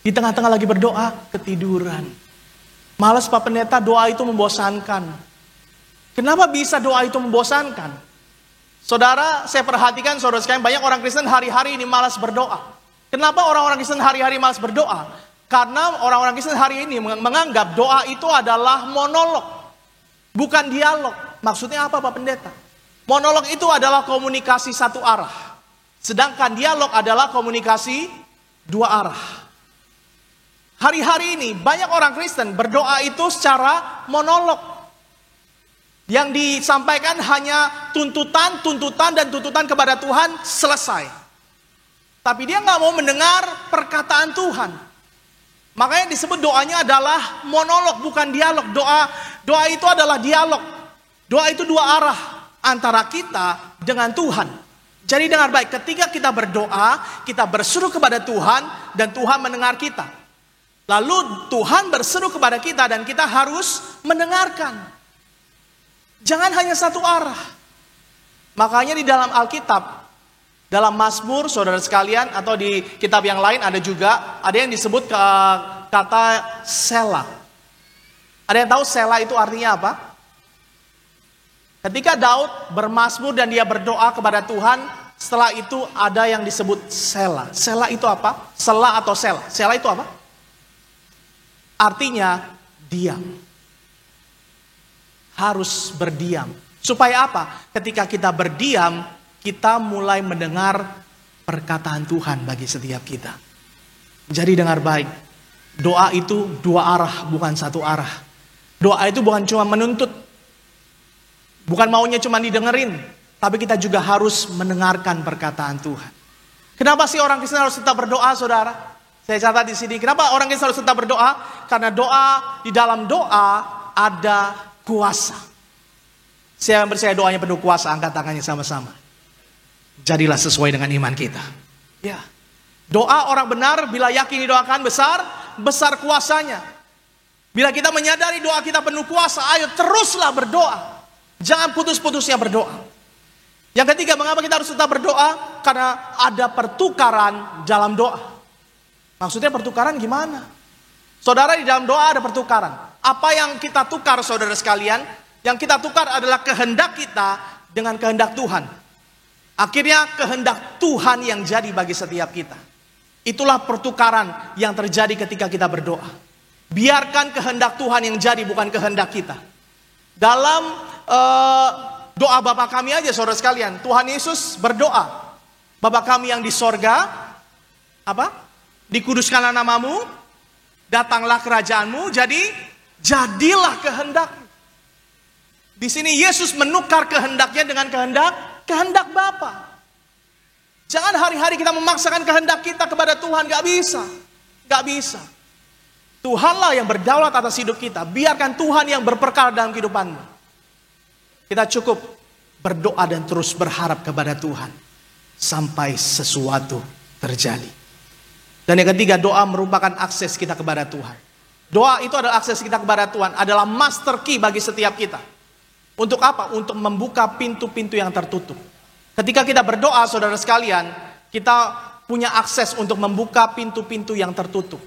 Di tengah-tengah lagi berdoa, ketiduran. Malas Pak Pendeta, doa itu membosankan. Kenapa bisa doa itu membosankan? Saudara, saya perhatikan saudara sekalian, banyak orang Kristen hari-hari ini malas berdoa. Kenapa orang-orang Kristen hari-hari malas berdoa? Karena orang-orang Kristen hari ini menganggap doa itu adalah monolog, bukan dialog. Maksudnya apa Pak Pendeta? Monolog itu adalah komunikasi satu arah. Sedangkan dialog adalah komunikasi dua arah. Hari-hari ini banyak orang Kristen berdoa itu secara monolog. Yang disampaikan hanya tuntutan kepada Tuhan, selesai. Tapi dia gak mau mendengar perkataan Tuhan. Makanya disebut doanya adalah monolog, bukan dialog. Doa itu adalah dialog. Doa itu dua arah antara kita dengan Tuhan. Jadi dengar baik, ketika kita berdoa, kita berseru kepada Tuhan dan Tuhan mendengar kita. Lalu Tuhan berseru kepada kita dan kita harus mendengarkan. Jangan hanya satu arah. Makanya di dalam Alkitab, dalam Mazmur, saudara sekalian, atau di kitab yang lain ada juga, ada yang disebut kata Selah. Ada yang tahu Selah itu artinya apa? Ketika Daud bermazmur dan dia berdoa kepada Tuhan, setelah itu ada yang disebut Selah. Selah itu apa? Selah atau Selah. Selah itu apa? Artinya diam. Harus berdiam. Supaya apa? Ketika kita berdiam, kita mulai mendengar perkataan Tuhan bagi setiap kita. Jadi dengar baik. Doa itu dua arah, bukan satu arah. Doa itu bukan cuma menuntut. Bukan maunya cuma didengerin. Tapi kita juga harus mendengarkan perkataan Tuhan. Kenapa sih orang Kristen harus tetap berdoa, saudara? Saya catat di sini. Kenapa orang Kristen harus tetap berdoa? Karena di dalam doa ada kuasa. Saya percaya doanya penuh kuasa, angkat tangannya sama-sama. Jadilah sesuai dengan iman kita. Ya. Doa orang benar bila yakin didoakan besar kuasanya. Bila kita menyadari doa kita penuh kuasa, ayo teruslah berdoa. Jangan putus-putusnya berdoa. Yang ketiga, mengapa kita harus tetap berdoa? Karena ada pertukaran dalam doa. Maksudnya pertukaran gimana? Saudara, di dalam doa ada pertukaran. Apa yang kita tukar, saudara sekalian? Yang kita tukar adalah kehendak kita dengan kehendak Tuhan. Akhirnya kehendak Tuhan yang jadi bagi setiap kita. Itulah pertukaran yang terjadi ketika kita berdoa. Biarkan kehendak Tuhan yang jadi, bukan kehendak kita. Dalam doa Bapa kami aja saudara sekalian, Tuhan Yesus berdoa, Bapa kami yang di sorga, apa? Dikuduskanlah namamu, Datanglah kerajaanmu, jadilah kehendakmu. Di sini Yesus menukar kehendaknya dengan kehendak Bapa. Jangan hari-hari kita memaksakan kehendak kita kepada Tuhan, gak bisa. Tuhanlah yang berdaulat atas hidup kita. Biarkan Tuhan yang berperkara dalam kehidupanmu. Kita cukup berdoa dan terus berharap kepada Tuhan sampai sesuatu terjadi. Dan yang ketiga, doa merupakan akses kita kepada Tuhan. Doa itu adalah akses kita kepada Tuhan, adalah master key bagi setiap kita. Untuk apa? Untuk membuka pintu-pintu yang tertutup. Ketika kita berdoa, saudara sekalian, kita punya akses untuk membuka pintu-pintu yang tertutup.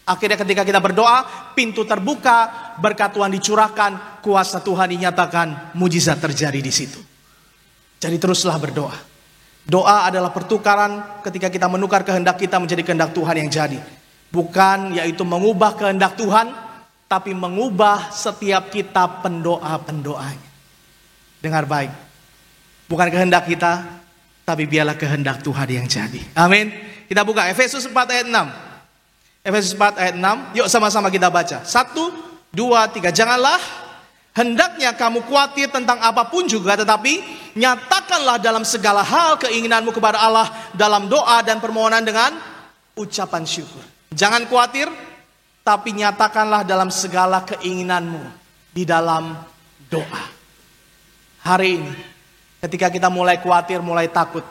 Akhirnya ketika kita berdoa, pintu terbuka, berkat Tuhan dicurahkan, kuasa Tuhan dinyatakan, mujizat terjadi di situ. Jadi teruslah berdoa. Doa adalah pertukaran ketika kita menukar kehendak kita menjadi kehendak Tuhan yang jadi. Bukan yaitu mengubah kehendak Tuhan, tapi mengubah setiap kita pendoa-pendoanya. Dengar baik. Bukan kehendak kita, tapi biarlah kehendak Tuhan yang jadi. Amin. Kita buka Efesus 4 ayat 6. Efesus 4 ayat 6. Yuk sama-sama kita baca. 1, 2, 3. Janganlah hendaknya kamu khawatir tentang apapun juga, tetapi nyatakanlah dalam segala hal keinginanmu kepada Allah dalam doa dan permohonan dengan ucapan syukur. Jangan khawatir, tapi nyatakanlah dalam segala keinginanmu di dalam doa. Hari ini, ketika kita mulai khawatir, mulai takut,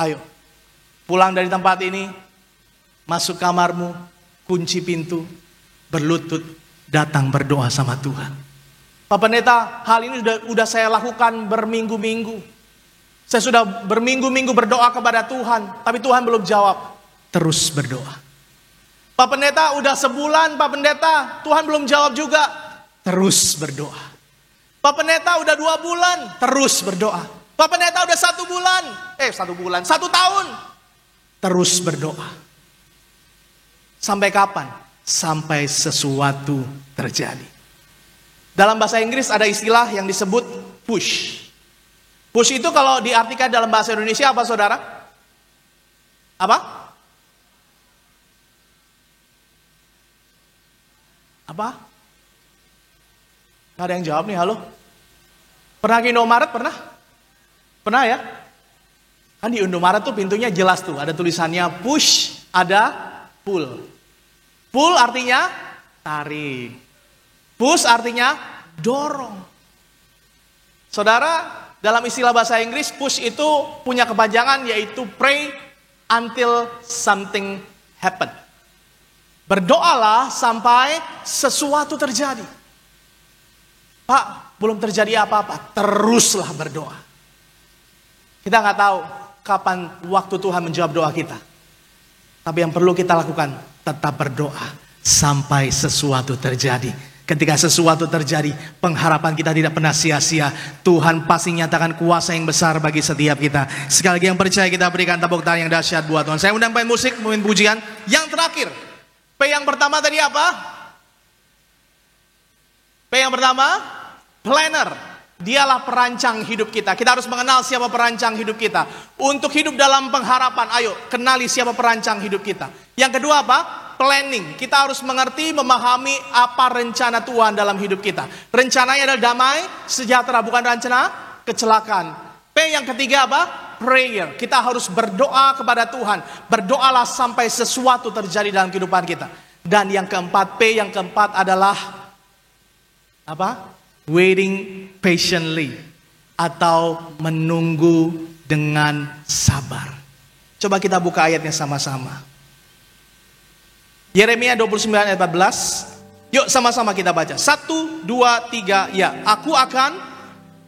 ayo pulang dari tempat ini, masuk kamarmu, kunci pintu, berlutut, datang berdoa sama Tuhan. Pak Pendeta, hal ini sudah saya lakukan berminggu-minggu. Saya sudah berminggu-minggu berdoa kepada Tuhan, tapi Tuhan belum jawab. Terus berdoa. Pak Pendeta, udah sebulan Pak Pendeta, Tuhan belum jawab juga. Terus berdoa. Pak Pendeta, udah 2 bulan, terus berdoa. Pak Pendeta, udah 1 tahun, terus berdoa. Sampai kapan? Sampai sesuatu terjadi. Dalam bahasa Inggris ada istilah yang disebut push. Push itu kalau diartikan dalam bahasa Indonesia apa, saudara? Apa? Gak ada yang jawab nih, halo? Pernah ke Indomaret? Pernah ya? Kan di Indomaret tuh pintunya jelas tuh, ada tulisannya push, ada pull. Pull artinya tarik. Push artinya dorong. Saudara, dalam istilah bahasa Inggris, push itu punya kepanjangan yaitu pray until something happen. Berdoalah sampai sesuatu terjadi. Pak, belum terjadi apa-apa, teruslah berdoa. Kita nggak tahu kapan waktu Tuhan menjawab doa kita. Tapi yang perlu kita lakukan, tetap berdoa sampai sesuatu terjadi. Ketika sesuatu terjadi, pengharapan kita tidak pernah sia-sia. Tuhan pasti nyatakan kuasa yang besar bagi setiap kita. Sekali lagi yang percaya, kita berikan tepuk tangan yang dahsyat buat Tuhan. Saya undang pemain musik, pemain pujian. Yang terakhir, P yang pertama tadi apa? P yang pertama, planner. Dialah perancang hidup kita. Kita harus mengenal siapa perancang hidup kita. Untuk hidup dalam pengharapan, ayo kenali siapa perancang hidup kita. Yang kedua apa? Planning. Kita harus mengerti, memahami apa rencana Tuhan dalam hidup kita. Rencananya adalah damai, sejahtera, bukan rencana kecelakaan. P yang ketiga apa? Prayer. Kita harus berdoa kepada Tuhan. Berdoalah sampai sesuatu terjadi dalam kehidupan kita. Dan yang keempat, P yang keempat adalah apa? Waiting patiently, atau menunggu dengan sabar. Coba kita buka ayatnya sama-sama. Yeremia 29 ayat 14. Yuk sama-sama kita baca. 1, 2, 3, ya. Aku akan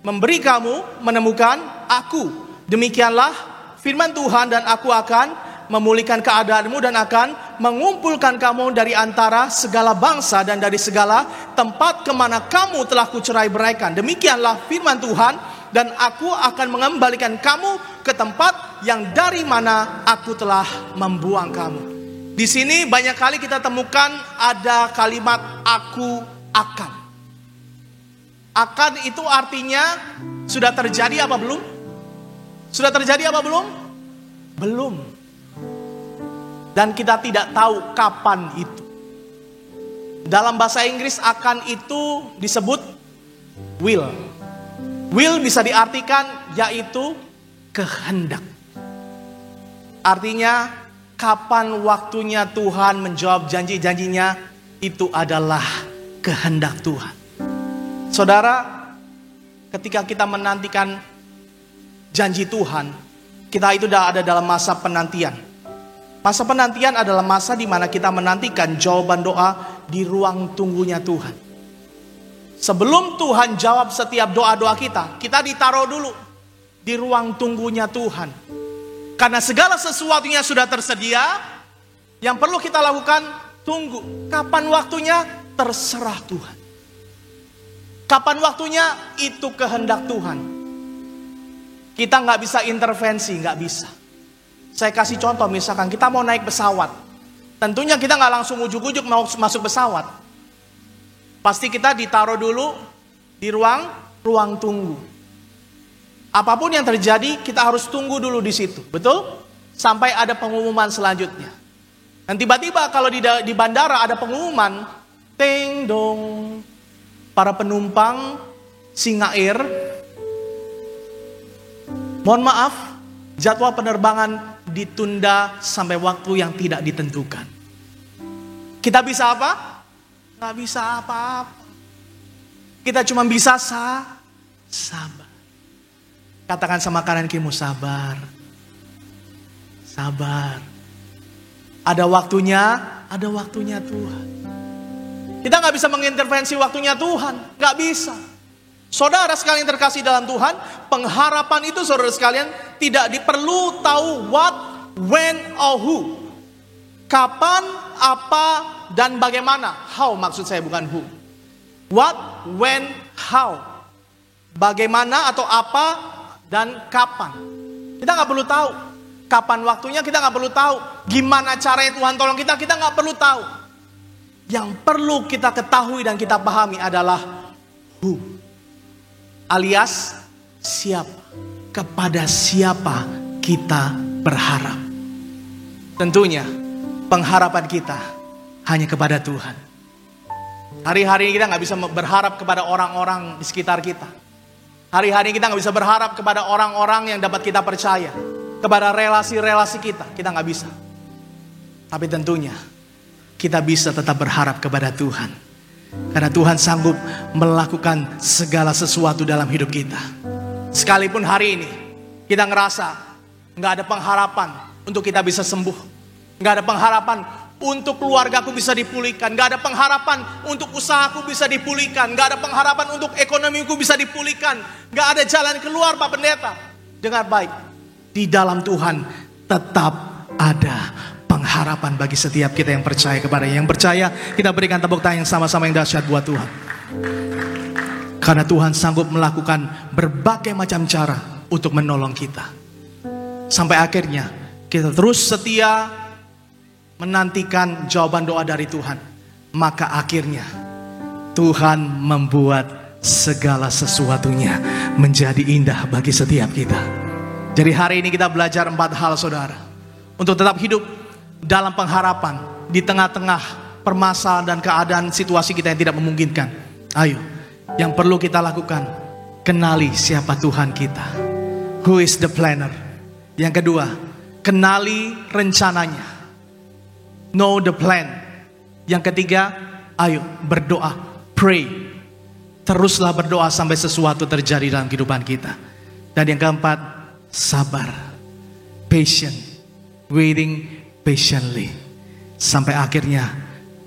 memberi kamu menemukan aku. Demikianlah firman Tuhan, dan aku akan memulihkan keadaanmu dan akan mengumpulkan kamu dari antara segala bangsa dan dari segala tempat kemana kamu telah kucerai-beraikan. Demikianlah firman Tuhan, dan aku akan mengembalikan kamu ke tempat yang dari mana aku telah membuang kamu. Di sini banyak kali kita temukan ada kalimat aku akan. Akan itu artinya sudah terjadi apa belum? Sudah terjadi apa belum? Belum. Dan kita tidak tahu kapan itu. dalam bahasa Inggris akan itu disebut will. Will bisa diartikan yaitu kehendak. Artinya kapan waktunya Tuhan menjawab janji-janjinya, itu adalah kehendak Tuhan. Saudara, ketika kita menantikan janji Tuhan, kita itu sudah ada dalam masa penantian. Masa penantian adalah masa di mana kita menantikan jawaban doa di ruang tunggunya Tuhan. Sebelum Tuhan jawab setiap doa-doa kita, kita ditaruh dulu di ruang tunggunya Tuhan. Karena segala sesuatunya sudah tersedia, yang perlu kita lakukan, tunggu. Kapan waktunya? Terserah Tuhan. Kapan waktunya? Itu kehendak Tuhan. Kita nggak bisa intervensi, nggak bisa. Saya kasih contoh, misalkan kita mau naik pesawat. Tentunya kita nggak langsung ujuk-ujuk mau masuk pesawat. Pasti kita ditaruh dulu di ruang tunggu. Apapun yang terjadi, kita harus tunggu dulu di situ, betul? Sampai ada pengumuman selanjutnya. Dan tiba-tiba kalau di bandara ada pengumuman, ting dong, para penumpang Singair, mohon maaf, jadwal penerbangan ditunda sampai waktu yang tidak ditentukan. Kita bisa apa? Nggak bisa apa-apa. Kita cuma bisa sabar. Katakan sama kanan kirimu, sabar. Sabar. Ada waktunya Tuhan. Kita nggak bisa mengintervensi waktunya Tuhan. Nggak bisa. Saudara sekalian terkasih dalam Tuhan, pengharapan itu saudara sekalian tidak diperlu tahu what, when, or who. Kapan, apa, dan bagaimana. How maksud saya, bukan who. What, when, how. Bagaimana atau apa dan kapan. Kita nggak perlu tahu. Kapan waktunya kita nggak perlu tahu. Gimana caranya Tuhan tolong kita nggak perlu tahu. Yang perlu kita ketahui dan kita pahami adalah who. Alias siapa, kepada siapa kita berharap. Tentunya pengharapan kita hanya kepada Tuhan. Hari-hari ini kita nggak bisa berharap kepada orang-orang di sekitar kita. Hari-hari ini kita nggak bisa berharap kepada orang-orang yang dapat kita percaya, kepada relasi-relasi kita nggak bisa. Tapi tentunya kita bisa tetap berharap kepada Tuhan. Karena Tuhan sanggup melakukan segala sesuatu dalam hidup kita. Sekalipun hari ini kita ngerasa gak ada pengharapan untuk kita bisa sembuh, gak ada pengharapan untuk keluargaku bisa dipulihkan, gak ada pengharapan untuk usahaku bisa dipulihkan, gak ada pengharapan untuk ekonomiku bisa dipulihkan, gak ada jalan keluar, Pak Pendeta. Dengar baik, di dalam Tuhan tetap ada pengharapan bagi setiap kita yang percaya kepada Yang percaya, kita berikan tepuk tangan yang sama-sama yang dahsyat buat Tuhan. Karena Tuhan sanggup melakukan berbagai macam cara untuk menolong kita. Sampai akhirnya kita terus setia menantikan jawaban doa dari Tuhan. Maka akhirnya Tuhan membuat segala sesuatunya menjadi indah bagi setiap kita. Jadi hari ini kita belajar 4 hal, saudara, untuk tetap hidup dalam pengharapan di tengah-tengah permasalahan dan keadaan situasi kita yang tidak memungkinkan. Ayo, yang perlu kita lakukan, kenali siapa Tuhan kita. Who is the planner? Yang kedua, kenali rencananya. Know the plan. Yang ketiga, ayo berdoa, pray. Teruslah berdoa sampai sesuatu terjadi dalam kehidupan kita. Dan yang keempat, sabar, patient, waiting patiently. Sampai akhirnya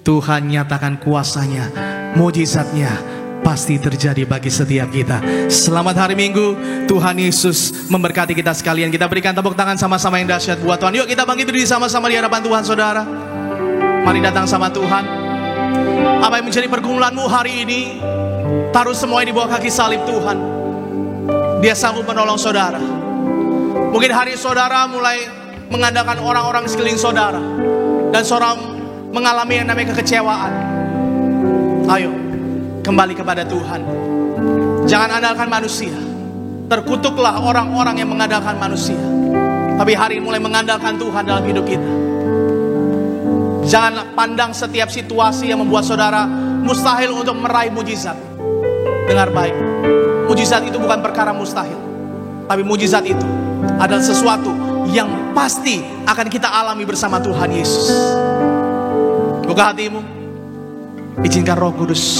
Tuhan nyatakan kuasanya, mujizatnya pasti terjadi bagi setiap kita. Selamat hari Minggu, Tuhan Yesus memberkati kita sekalian. Kita berikan tepuk tangan sama-sama yang dahsyat buat Tuhan. Yuk kita bangkit berdiri sama-sama di hadapan Tuhan, saudara. Mari datang sama Tuhan. Apa yang menjadi pergumulanmu hari ini, taruh semuanya di bawah kaki salib Tuhan. Dia sanggup menolong saudara. Mungkin hari saudara mulai mengandalkan orang-orang di sekeliling saudara, dan saudara mengalami yang namanya kekecewaan. Ayo kembali kepada Tuhan. Jangan andalkan manusia. Terkutuklah orang-orang yang mengandalkan manusia. Tapi hari ini mulai mengandalkan Tuhan dalam hidup kita. Jangan pandang setiap situasi yang membuat saudara mustahil untuk meraih mujizat. Dengar baik, mujizat itu bukan perkara mustahil, tapi mujizat itu adalah sesuatu yang pasti akan kita alami bersama Tuhan Yesus. Buka hatimu, izinkan Roh Kudus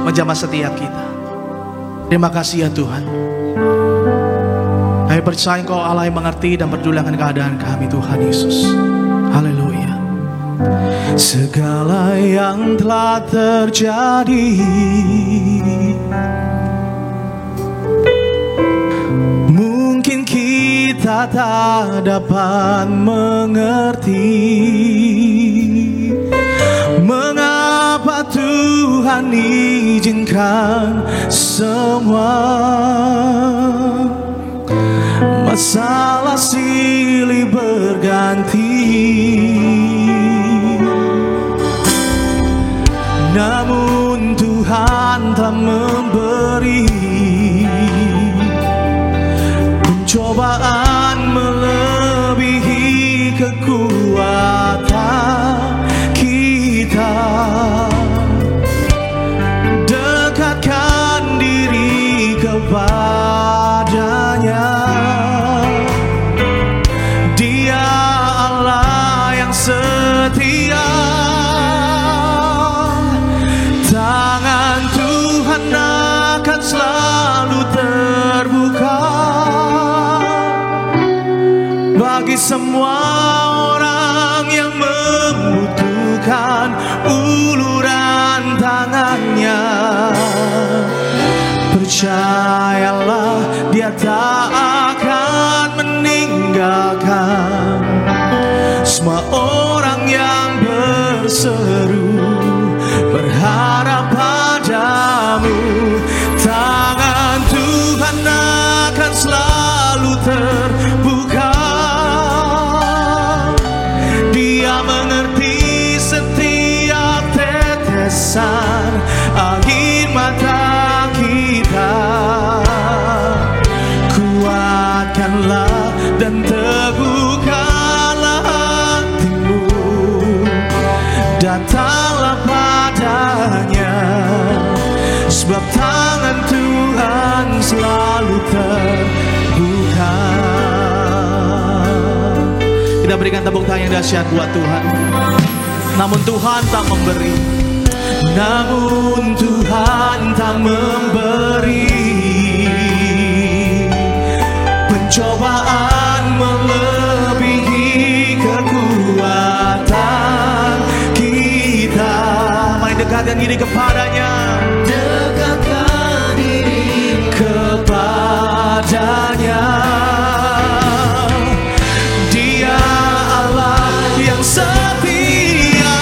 menjamah setiap kita. Terima kasih ya Tuhan. Kami percaya Engkau Allah yang mengerti dan peduli akan keadaan kami, Tuhan Yesus. Haleluya. Segala yang telah terjadi mungkin kita tak dapat mengerti mengapa Tuhan izinkan semua masalah silih berganti. Namun Tuhan telah memberi pencobaan melebihi kekuatan kita. Dekatkan diri kepadanya. Dia Allah yang setia. Tangan Tuhan akan selalu terbuka bagi semua orang yang membutuhkan uluran tangannya. Percayalah, Dia tak akan meninggalkan semua orang yang berseru berharap padamu. Tangan Tuhan akan selalu terbuka. Dia mengerti setiap tetesan air mata kita. Kuatkanlah dan teguhkanlah hatimu. Datanglah padanya, sebab tangan Tuhan selalu terbuka. Kita berikan tepuk tangan yang dahsyat buat Tuhan. Namun Tuhan tak memberi, namun Tuhan tak memberi pencobaan melebihi kekuatan kita. Mari dekatkan diri kepadanya. Dekatkan diri kepadanya. Dia Allah yang setia.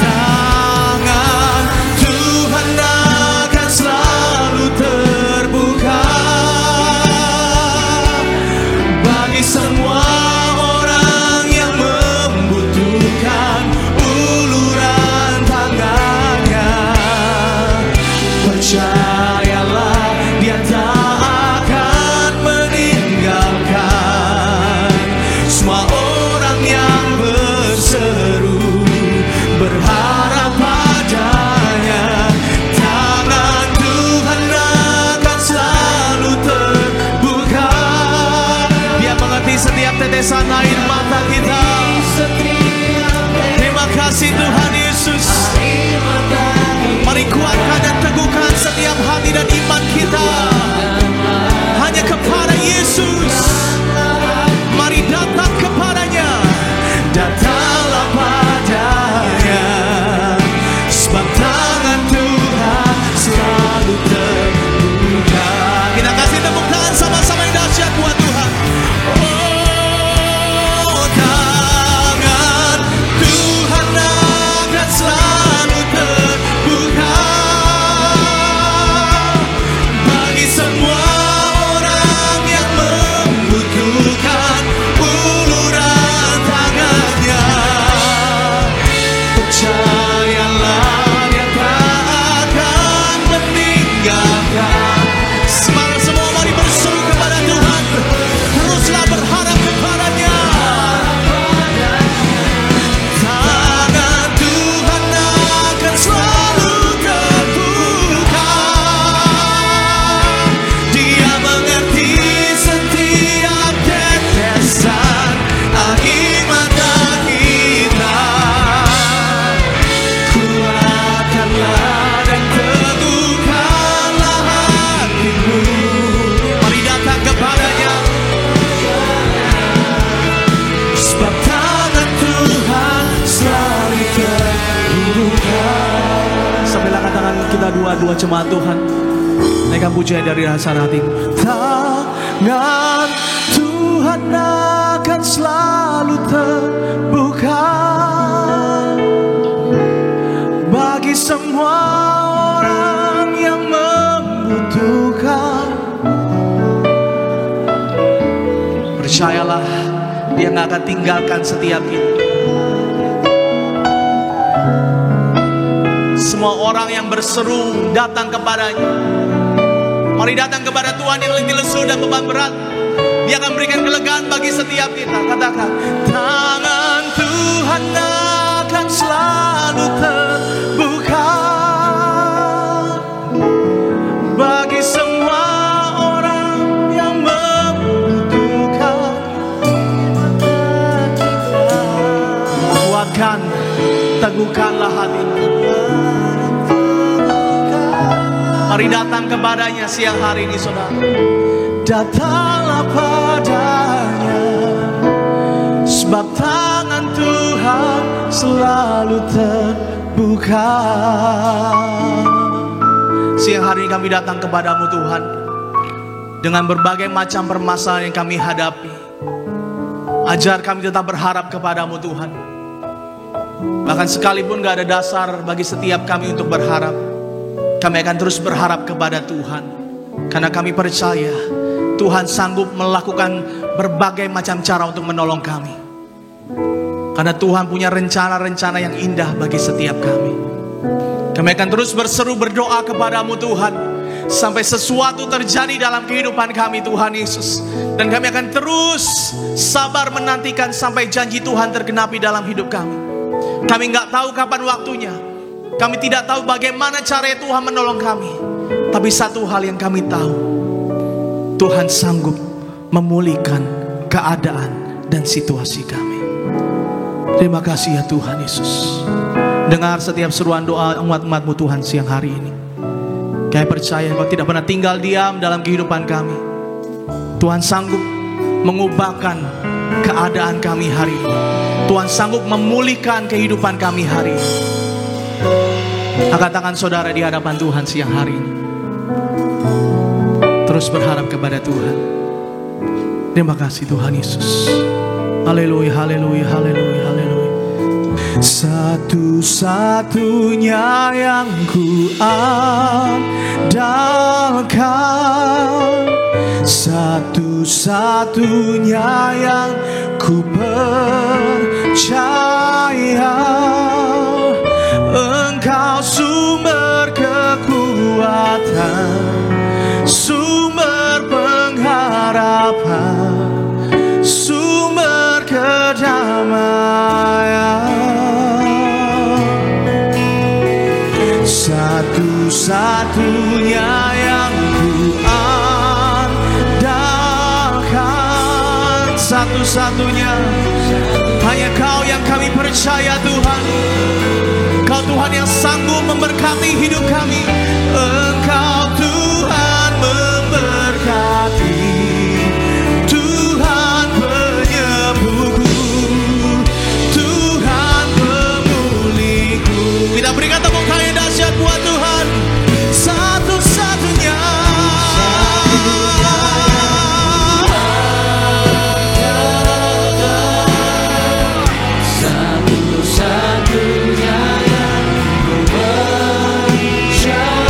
Tangan Tuhan akan selalu terbuka bagi semua orang yang membutuhkan uluran tangannya. Percayalah, Dia tak akan meninggalkan semua orang yang berseru berharap padanya. Tangan Tuhan akan selalu terbuka. Dia mengerti setiap tetesan air mata kita. Terima kasih Tuhan Yesus. Mari kuatkan dan teguhkan setiap hati dan iman kita hanya kepada Yesus. Mari datang kepadanya. Datanglah padanya, sebab tangan Tuhan selalu terbuka. Kita kasih tepuk tangan sama-sama yang dahsyat buat Tuhan. Oh, tangan Tuhan kita dua-dua jemaat Tuhan naikkan pujian dari dasar hati. Tangan Tuhan akan selalu terbuka bagi semua orang yang membutuhkan. Percayalah, Dia gak akan tinggalkan setiap kita. Semua orang yang berseru datang kepadanya. Mari datang kepada Tuhan yang letih lesu dan beban berat. Dia akan berikan kelegaan bagi setiap kita. Katakan, tangan Tuhan akan selalu terbuka bagi semua orang yang membutuhkan. Kuatkan, teguhkanlah hatimu. Mari datang kepadanya siang hari ini, saudara. Datanglah padanya, sebab tangan Tuhan selalu terbuka. Siang hari ini kami datang kepadamu Tuhan, dengan berbagai macam permasalahan yang kami hadapi. Ajar kami tetap berharap kepadamu Tuhan. Bahkan sekalipun gak ada dasar bagi setiap kami untuk berharap, kami akan terus berharap kepada Tuhan. Karena kami percaya Tuhan sanggup melakukan berbagai macam cara untuk menolong kami. Karena Tuhan punya rencana-rencana yang indah bagi setiap kami. Kami akan terus berseru berdoa kepadamu Tuhan, sampai sesuatu terjadi dalam kehidupan kami Tuhan Yesus. Dan kami akan terus sabar menantikan sampai janji Tuhan tergenapi dalam hidup kami. Kami gak tahu kapan waktunya. Kami tidak tahu bagaimana cara Tuhan menolong kami. Tapi satu hal yang kami tahu, Tuhan sanggup memulihkan keadaan dan situasi kami. Terima kasih ya Tuhan Yesus. Dengar setiap seruan doa umat-umat-Mu Tuhan siang hari ini. Kami percaya Kau tidak pernah tinggal diam dalam kehidupan kami. Tuhan sanggup mengubahkan keadaan kami hari ini. Tuhan sanggup memulihkan kehidupan kami hari ini. Angkat tangan saudara di hadapan Tuhan siang hari ini. Terus berharap kepada Tuhan. Terima kasih Tuhan Yesus. Haleluya, haleluya, haleluya, haleluya. Satu-satunya yang ku andalkan, satu-satunya yang ku percaya, Engkau sumber kekuatan, sumber pengharapan, sumber kedamaian. Satu-satunya yang ku andalkan, satu-satunya hanya Kau yang kami percaya Tuhan. Kau Tuhan yang sanggup memberkati hidup kami. Engkau Tuhan memberkati, Tuhan penyembuhku, Tuhan pemulihku. Kita berikan tepuk tangan yang dahsyat buat Tuhan. Satu-satunya, satu-satunya yang ku percaya.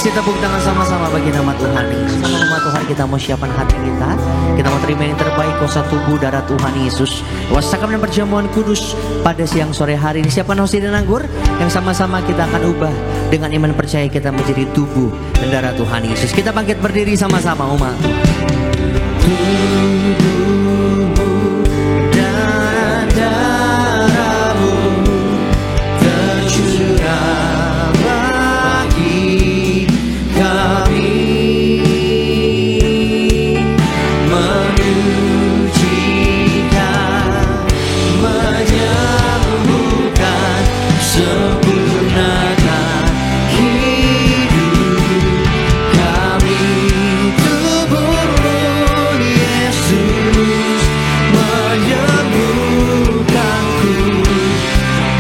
kasih tepuk tangan sama-sama bagi nama Tuhan Yesus. Sama nama Tuhan kita mau siapkan hati kita. Kita mau terima yang terbaik kuasa tubuh darah Tuhan Yesus. Wasakam dan perjamuan kudus pada siang sore hari ini. Siapkan hosti dan anggur yang sama-sama kita akan ubah dengan iman percaya kita menjadi tubuh dan darah Tuhan Yesus. Kita bangkit berdiri sama-sama umat. Tubuhmu dan darahmu tercurah bagi kami, menyucikan, menyembuhkan, sempurnakan hidup kami. Tubuhmu Yesus menyembuhkanku,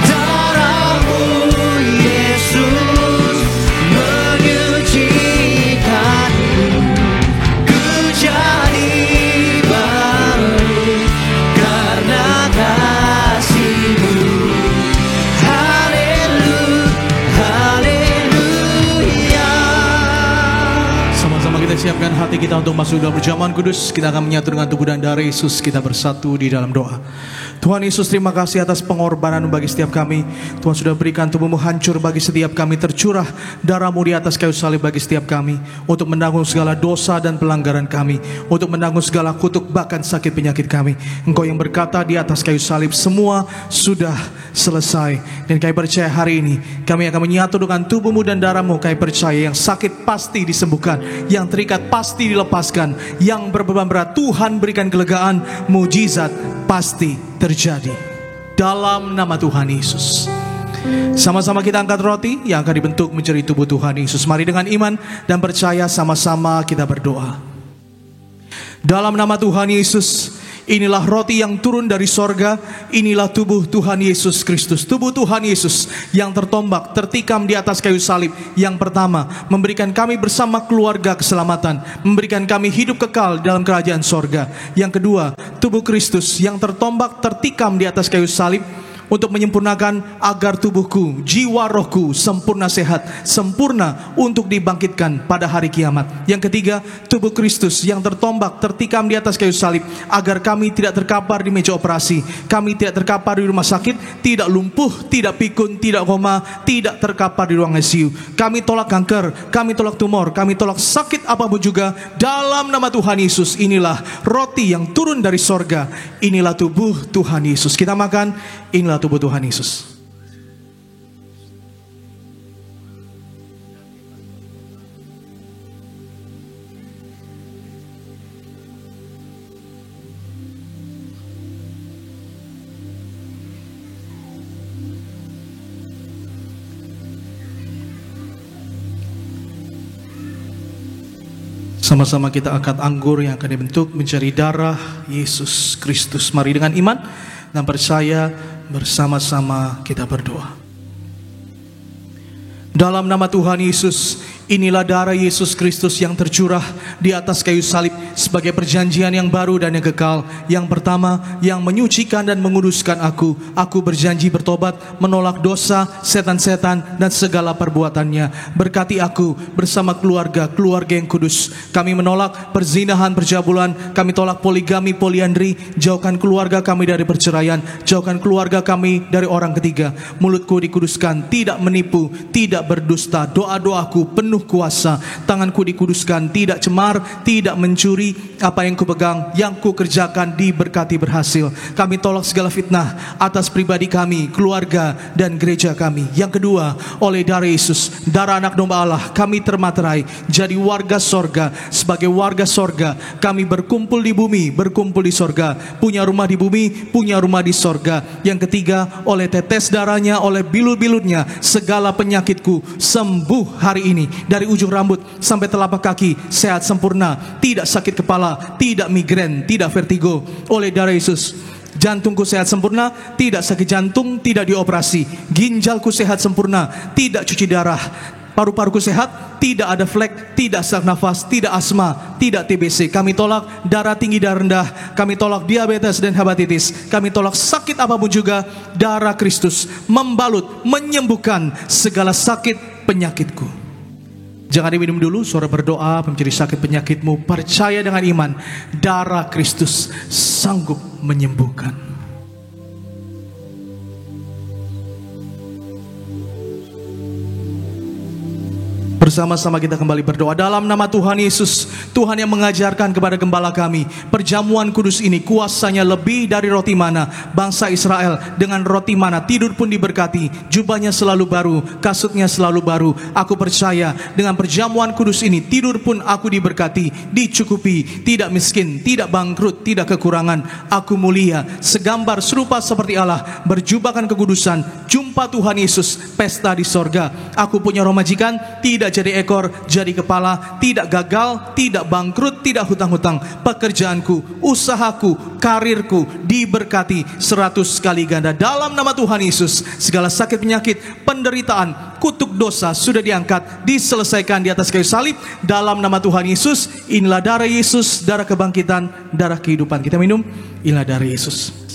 darahmu Yesus menyucikanku, ku jadi baru karena kasih-Mu. Haleluya. Sama-sama kita siapkan hati kita untuk masuk dalam perjamuan kudus. Kita akan menyatu dengan tubuh dan darah Yesus. Kita bersatu di dalam doa. Tuhan Yesus, terima kasih atas pengorbanan bagi setiap kami. Tuhan sudah berikan tubuh-Mu hancur bagi setiap kami, tercurah darah-Mu di atas kayu salib bagi setiap kami, untuk menanggung segala dosa dan pelanggaran kami, untuk menanggung segala kutuk bahkan sakit penyakit kami. Engkau yang berkata di atas kayu salib, semua sudah selesai. Dan kami percaya hari ini kami akan menyatu dengan tubuh-Mu dan darah-Mu. Kami percaya yang sakit pasti disembuhkan, yang terikat pasti dilepaskan, yang berbeban berat Tuhan berikan kelegaan, mujizat pasti terjadi dalam nama Tuhan Yesus. Sama-sama kita angkat roti yang akan dibentuk menjadi tubuh Tuhan Yesus. Mari dengan iman dan percaya sama-sama kita berdoa. Dalam nama Tuhan Yesus, inilah roti yang turun dari sorga. Inilah tubuh Tuhan Yesus Kristus. Tubuh Tuhan Yesus yang tertombak, tertikam di atas kayu salib. Yang pertama, memberikan kami bersama keluarga keselamatan, memberikan kami hidup kekal dalam kerajaan sorga. Yang kedua, tubuh Kristus yang tertombak, tertikam di atas kayu salib, untuk menyempurnakan agar tubuhku, jiwa rohku sempurna sehat, sempurna untuk dibangkitkan pada hari kiamat. Yang ketiga, tubuh Kristus yang tertombak, tertikam di atas kayu salib, agar kami tidak terkapar di meja operasi, kami tidak terkapar di rumah sakit, tidak lumpuh, tidak pikun, tidak koma, tidak terkapar di ruang ICU. Kami tolak kanker, kami tolak tumor, kami tolak sakit apapun juga dalam nama Tuhan Yesus. Inilah roti yang turun dari sorga, inilah tubuh Tuhan Yesus. Kita makan, inilah tubuh Tuhan Yesus. Sama-sama kita angkat anggur yang akan dibentuk menjadi darah Yesus Kristus. Mari dengan iman dan percaya bersama-sama kita berdoa. Dalam nama Tuhan Yesus, inilah darah Yesus Kristus yang tercurah di atas kayu salib sebagai perjanjian yang baru dan yang kekal. Yang pertama, yang menyucikan dan menguduskan aku. Aku berjanji bertobat, menolak dosa, setan-setan dan segala perbuatannya. Berkati aku bersama keluarga yang kudus. Kami menolak perzinahan, perjabulan. Kami tolak poligami, poliandri. Jauhkan keluarga kami dari perceraian. Jauhkan keluarga kami dari orang ketiga. Mulutku dikuduskan, tidak menipu, tidak berdusta. Doa-doaku penuh kuasa. Tanganku dikuduskan, tidak cemar, tidak mencuri. Apa yang kupegang, yang kukerjakan diberkati berhasil. Kami tolak segala fitnah atas pribadi kami, keluarga dan gereja kami. Yang kedua, oleh darah Yesus, darah anak domba Allah, kami termaterai jadi warga sorga. Sebagai warga sorga, kami berkumpul di bumi, berkumpul di sorga. Punya rumah di bumi, punya rumah di sorga. Yang ketiga, oleh tetes darahnya, oleh bilur-bilurnya, segala penyakitku sembuh hari ini. Dari ujung rambut sampai telapak kaki sehat sempurna, tidak sakit kepala, tidak migrain, tidak vertigo. Oleh darah Yesus, jantungku sehat sempurna, tidak sakit jantung, tidak dioperasi. Ginjalku sehat sempurna, tidak cuci darah. Paru-paruku sehat, tidak ada flek, tidak sesak nafas, tidak asma, tidak TBC. Kami tolak darah tinggi dan rendah, kami tolak diabetes dan hepatitis, kami tolak sakit apapun juga. Darah Kristus membalut, menyembuhkan segala sakit penyakitku. Jangan diminum dulu, saudara berdoa mencari sakit penyakitmu. Percaya dengan iman, darah Kristus sanggup menyembuhkan. Bersama-sama kita kembali berdoa dalam nama Tuhan Yesus. Tuhan yang mengajarkan kepada gembala kami, perjamuan kudus ini kuasanya lebih dari roti mana. Bangsa Israel dengan roti mana tidur pun diberkati, jubahnya selalu baru, kasutnya selalu baru. Aku percaya dengan perjamuan kudus ini, tidur pun aku diberkati, dicukupi, tidak miskin, tidak bangkrut, tidak kekurangan. Aku mulia, segambar serupa seperti Allah, berjubahkan kekudusan. Jumpa Tuhan Yesus, pesta di sorga. Aku punya roh majikan, tidak jadi ekor, jadi kepala, tidak gagal, tidak bangkrut, tidak hutang-hutang. Pekerjaanku, usahaku, karirku diberkati 100 kali ganda. Dalam nama Tuhan Yesus, segala sakit penyakit, penderitaan, kutuk dosa sudah diangkat, diselesaikan di atas kayu salib. Dalam nama Tuhan Yesus, inilah darah Yesus, darah kebangkitan, darah kehidupan. Kita minum, inilah darah Yesus.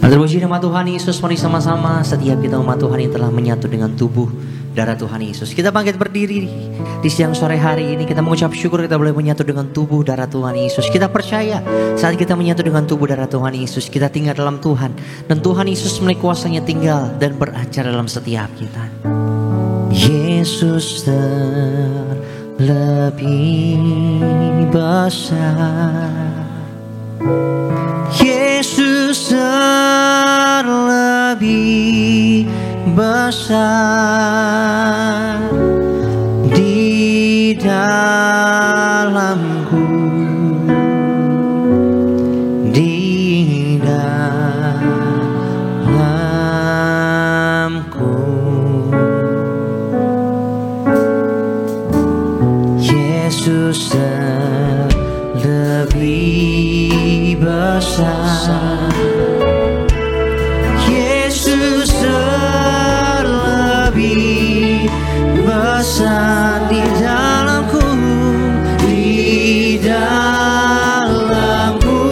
Terpuji nama Tuhan Yesus, mari sama-sama setiap kita umat Tuhan yang telah menyatu dengan tubuh darah Tuhan Yesus. Kita bangkit berdiri di siang sore hari ini. Kita mengucap syukur kita boleh menyatu dengan tubuh darah Tuhan Yesus. Kita percaya saat kita menyatu dengan tubuh darah Tuhan Yesus, kita tinggal dalam Tuhan. Dan Tuhan Yesus memiliki kuasanya tinggal dan beracara dalam setiap kita. Yesus terlebih besar, Yesus terlebih besar di dalamku, di dalamku. Yesus terlebih besar, Yesus terlebih besar di dalamku, di dalamku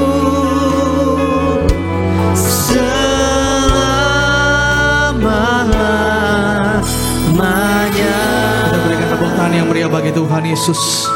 selama-lamanya. Kita berikan tepuk tangan yang meriah bagi Tuhan Yesus.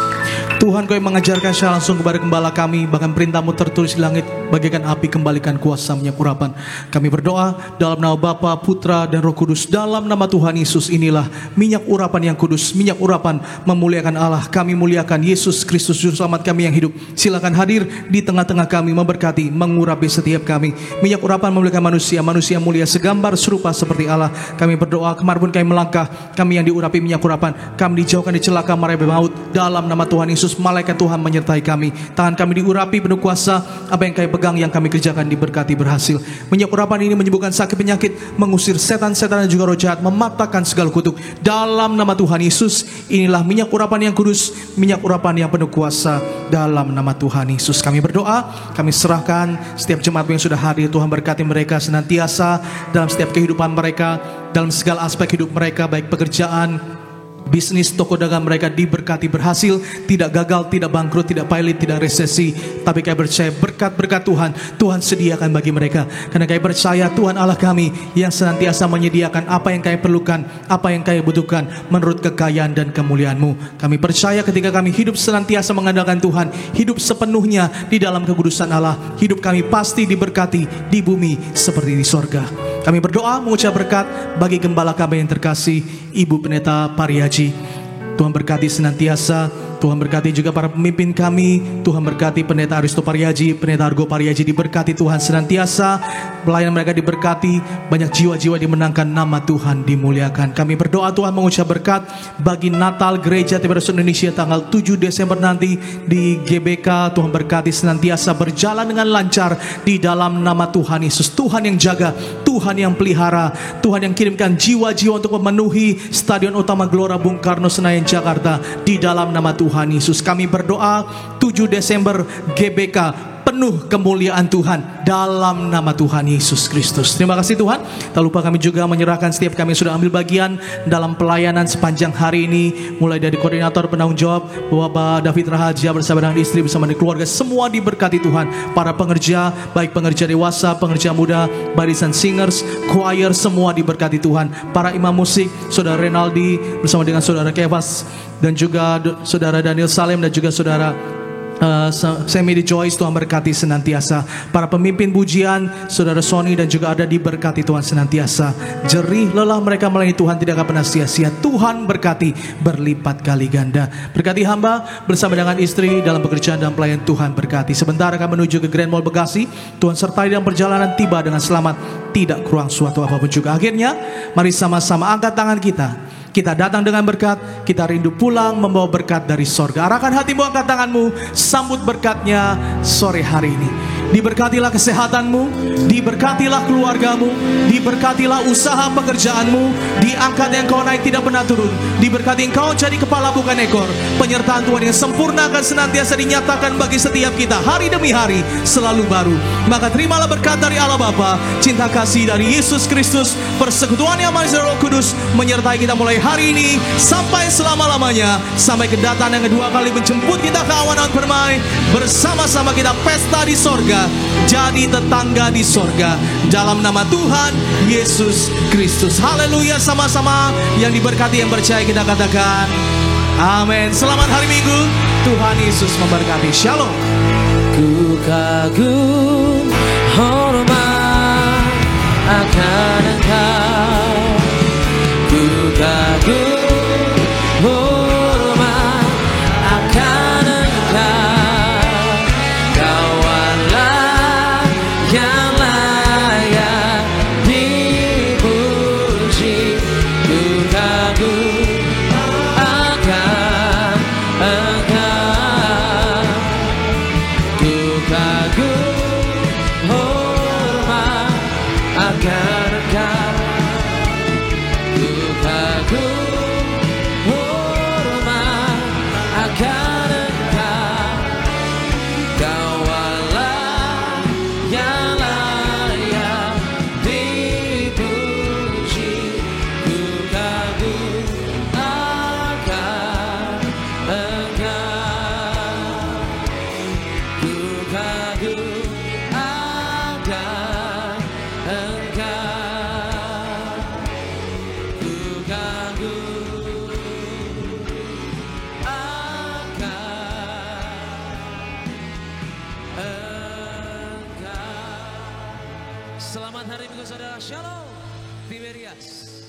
Tuhan, Kau yang mengajarkan secara langsung kepada gembala kami, bahkan perintah-Mu tertulis di langit, bagaikan api kembalikan kuasa minyak urapan. Kami berdoa dalam nama Bapa, Putra, dan Roh Kudus. Dalam nama Tuhan Yesus, inilah minyak urapan yang kudus, minyak urapan memuliakan Allah. Kami muliakan Yesus Kristus Juru Selamat kami yang hidup. Silakan hadir di tengah-tengah kami, memberkati, mengurapi setiap kami. Minyak urapan memuliakan manusia, manusia mulia segambar serupa seperti Allah. Kami berdoa kemanapun kami melangkah, kami yang diurapi minyak urapan, kami dijauhkan di celaka mara maut. Dalam nama Tuhan Yesus, malaikat Tuhan menyertai kami. Tangan kami diurapi penuh kuasa. Apa yang kami pegang, yang kami kerjakan diberkati berhasil. Minyak urapan ini menyembuhkan sakit penyakit, mengusir setan-setan dan juga roh jahat, mematahkan segala kutuk. Dalam nama Tuhan Yesus, inilah minyak urapan yang kudus, minyak urapan yang penuh kuasa. Dalam nama Tuhan Yesus kami berdoa, kami serahkan setiap jemaat yang sudah hadir. Tuhan berkati mereka senantiasa dalam setiap kehidupan mereka, dalam segala aspek hidup mereka, baik pekerjaan, bisnis, toko dagang mereka diberkati berhasil, tidak gagal, tidak bangkrut, tidak pailit, tidak resesi. Tapi kami percaya berkat-berkat Tuhan, Tuhan sediakan bagi mereka. Karena kami percaya Tuhan Allah kami yang senantiasa menyediakan apa yang kami perlukan, apa yang kami butuhkan menurut kekayaan dan kemuliaan-Mu. Kami percaya ketika kami hidup senantiasa mengandalkan Tuhan, hidup sepenuhnya di dalam kekudusan Allah, hidup kami pasti diberkati di bumi seperti di sorga. Kami berdoa mengucap berkat bagi gembala kami yang terkasih, Ibu Pendeta Pariaji. Tuhan berkati senantiasa, Tuhan berkati juga para pemimpin kami. Tuhan berkati Pendeta Aristo Pariaji, Pendeta Argo Pariaji, diberkati Tuhan senantiasa. Pelayan mereka diberkati, banyak jiwa-jiwa dimenangkan, nama Tuhan dimuliakan. Kami berdoa Tuhan mengucap berkat bagi Natal Gereja Timur Indonesia tanggal 7 Desember nanti di GBK. Tuhan berkati senantiasa berjalan dengan lancar di dalam nama Tuhan Yesus. Tuhan yang jaga, Tuhan yang pelihara, Tuhan yang kirimkan jiwa-jiwa untuk memenuhi Stadion Utama Gelora Bung Karno Senayan Jakarta di dalam nama Tuhan Yesus. Kami berdoa 7 Desember GBK penuh kemuliaan Tuhan dalam nama Tuhan Yesus Kristus. Terima kasih Tuhan. Tak lupa kami juga menyerahkan setiap kami yang sudah ambil bagian dalam pelayanan sepanjang hari ini, mulai dari koordinator penanggung jawab Bapak David Rahaja bersama dengan istri, bersama dengan keluarga, semua diberkati Tuhan. Para pengerja, baik pengerja dewasa, pengerja muda, barisan singers, choir, semua diberkati Tuhan. Para imam musik, Saudara Renaldi bersama dengan Saudara Kevas, dan juga Saudara Daniel Salem, dan juga Saudara Semi di Joyce, Tuhan berkati senantiasa. Para pemimpin pujian, Saudara Sony, dan juga ada diberkati Tuhan senantiasa. Jerih lelah mereka melayani Tuhan tidak akan pernah sia-sia. Tuhan berkati berlipat kali ganda. Berkati hamba bersama dengan istri dalam pekerjaan dan pelayan, Tuhan berkati. Sebentar akan menuju ke Grand Mall Bekasi. Tuhan sertai dalam perjalanan, tiba dengan selamat, tidak kurang suatu apapun juga. Akhirnya mari sama-sama angkat tangan kita. Kita datang dengan berkat, kita rindu pulang membawa berkat dari sorga. Arahkan hatimu, angkat tanganmu, sambut berkatnya sore hari ini. Diberkatilah kesehatanmu, diberkatilah keluargamu, diberkatilah usaha pekerjaanmu, diangkat yang kau naik tidak pernah turun, diberkati engkau jadi kepala bukan ekor. Penyertaan Tuhan yang sempurna akan senantiasa dinyatakan bagi setiap kita hari demi hari, selalu baru. Maka terimalah berkat dari Allah Bapa, cinta kasih dari Yesus Kristus, persekutuan yang manis dari Roh Kudus menyertai kita mulai hari ini sampai selama-lamanya, sampai kedatangan yang kedua kali menjemput kita ke awan permai. Bersama-sama kita pesta di sorga, jadi tetangga di sorga, dalam nama Tuhan Yesus Kristus. Haleluya. Sama-sama yang diberkati, yang percaya, kita katakan amin. Selamat hari Minggu, Tuhan Yesus memberkati. Shalom. Ku kagum hormat akan Engkau, ku kagum hormat akan Engkau. Kaulah yang layak dipuji, ku kagum akan Engkau, ku kagum hormat akan Engkau, ku kagum hormat akan Engkau. Kaulah yang layak dipuji, ku kagum akan Engkau, ku kagum akan Engkau, ku kagum akan Engkau. Selamat hari Minggu saudara. Shalom Tiberias.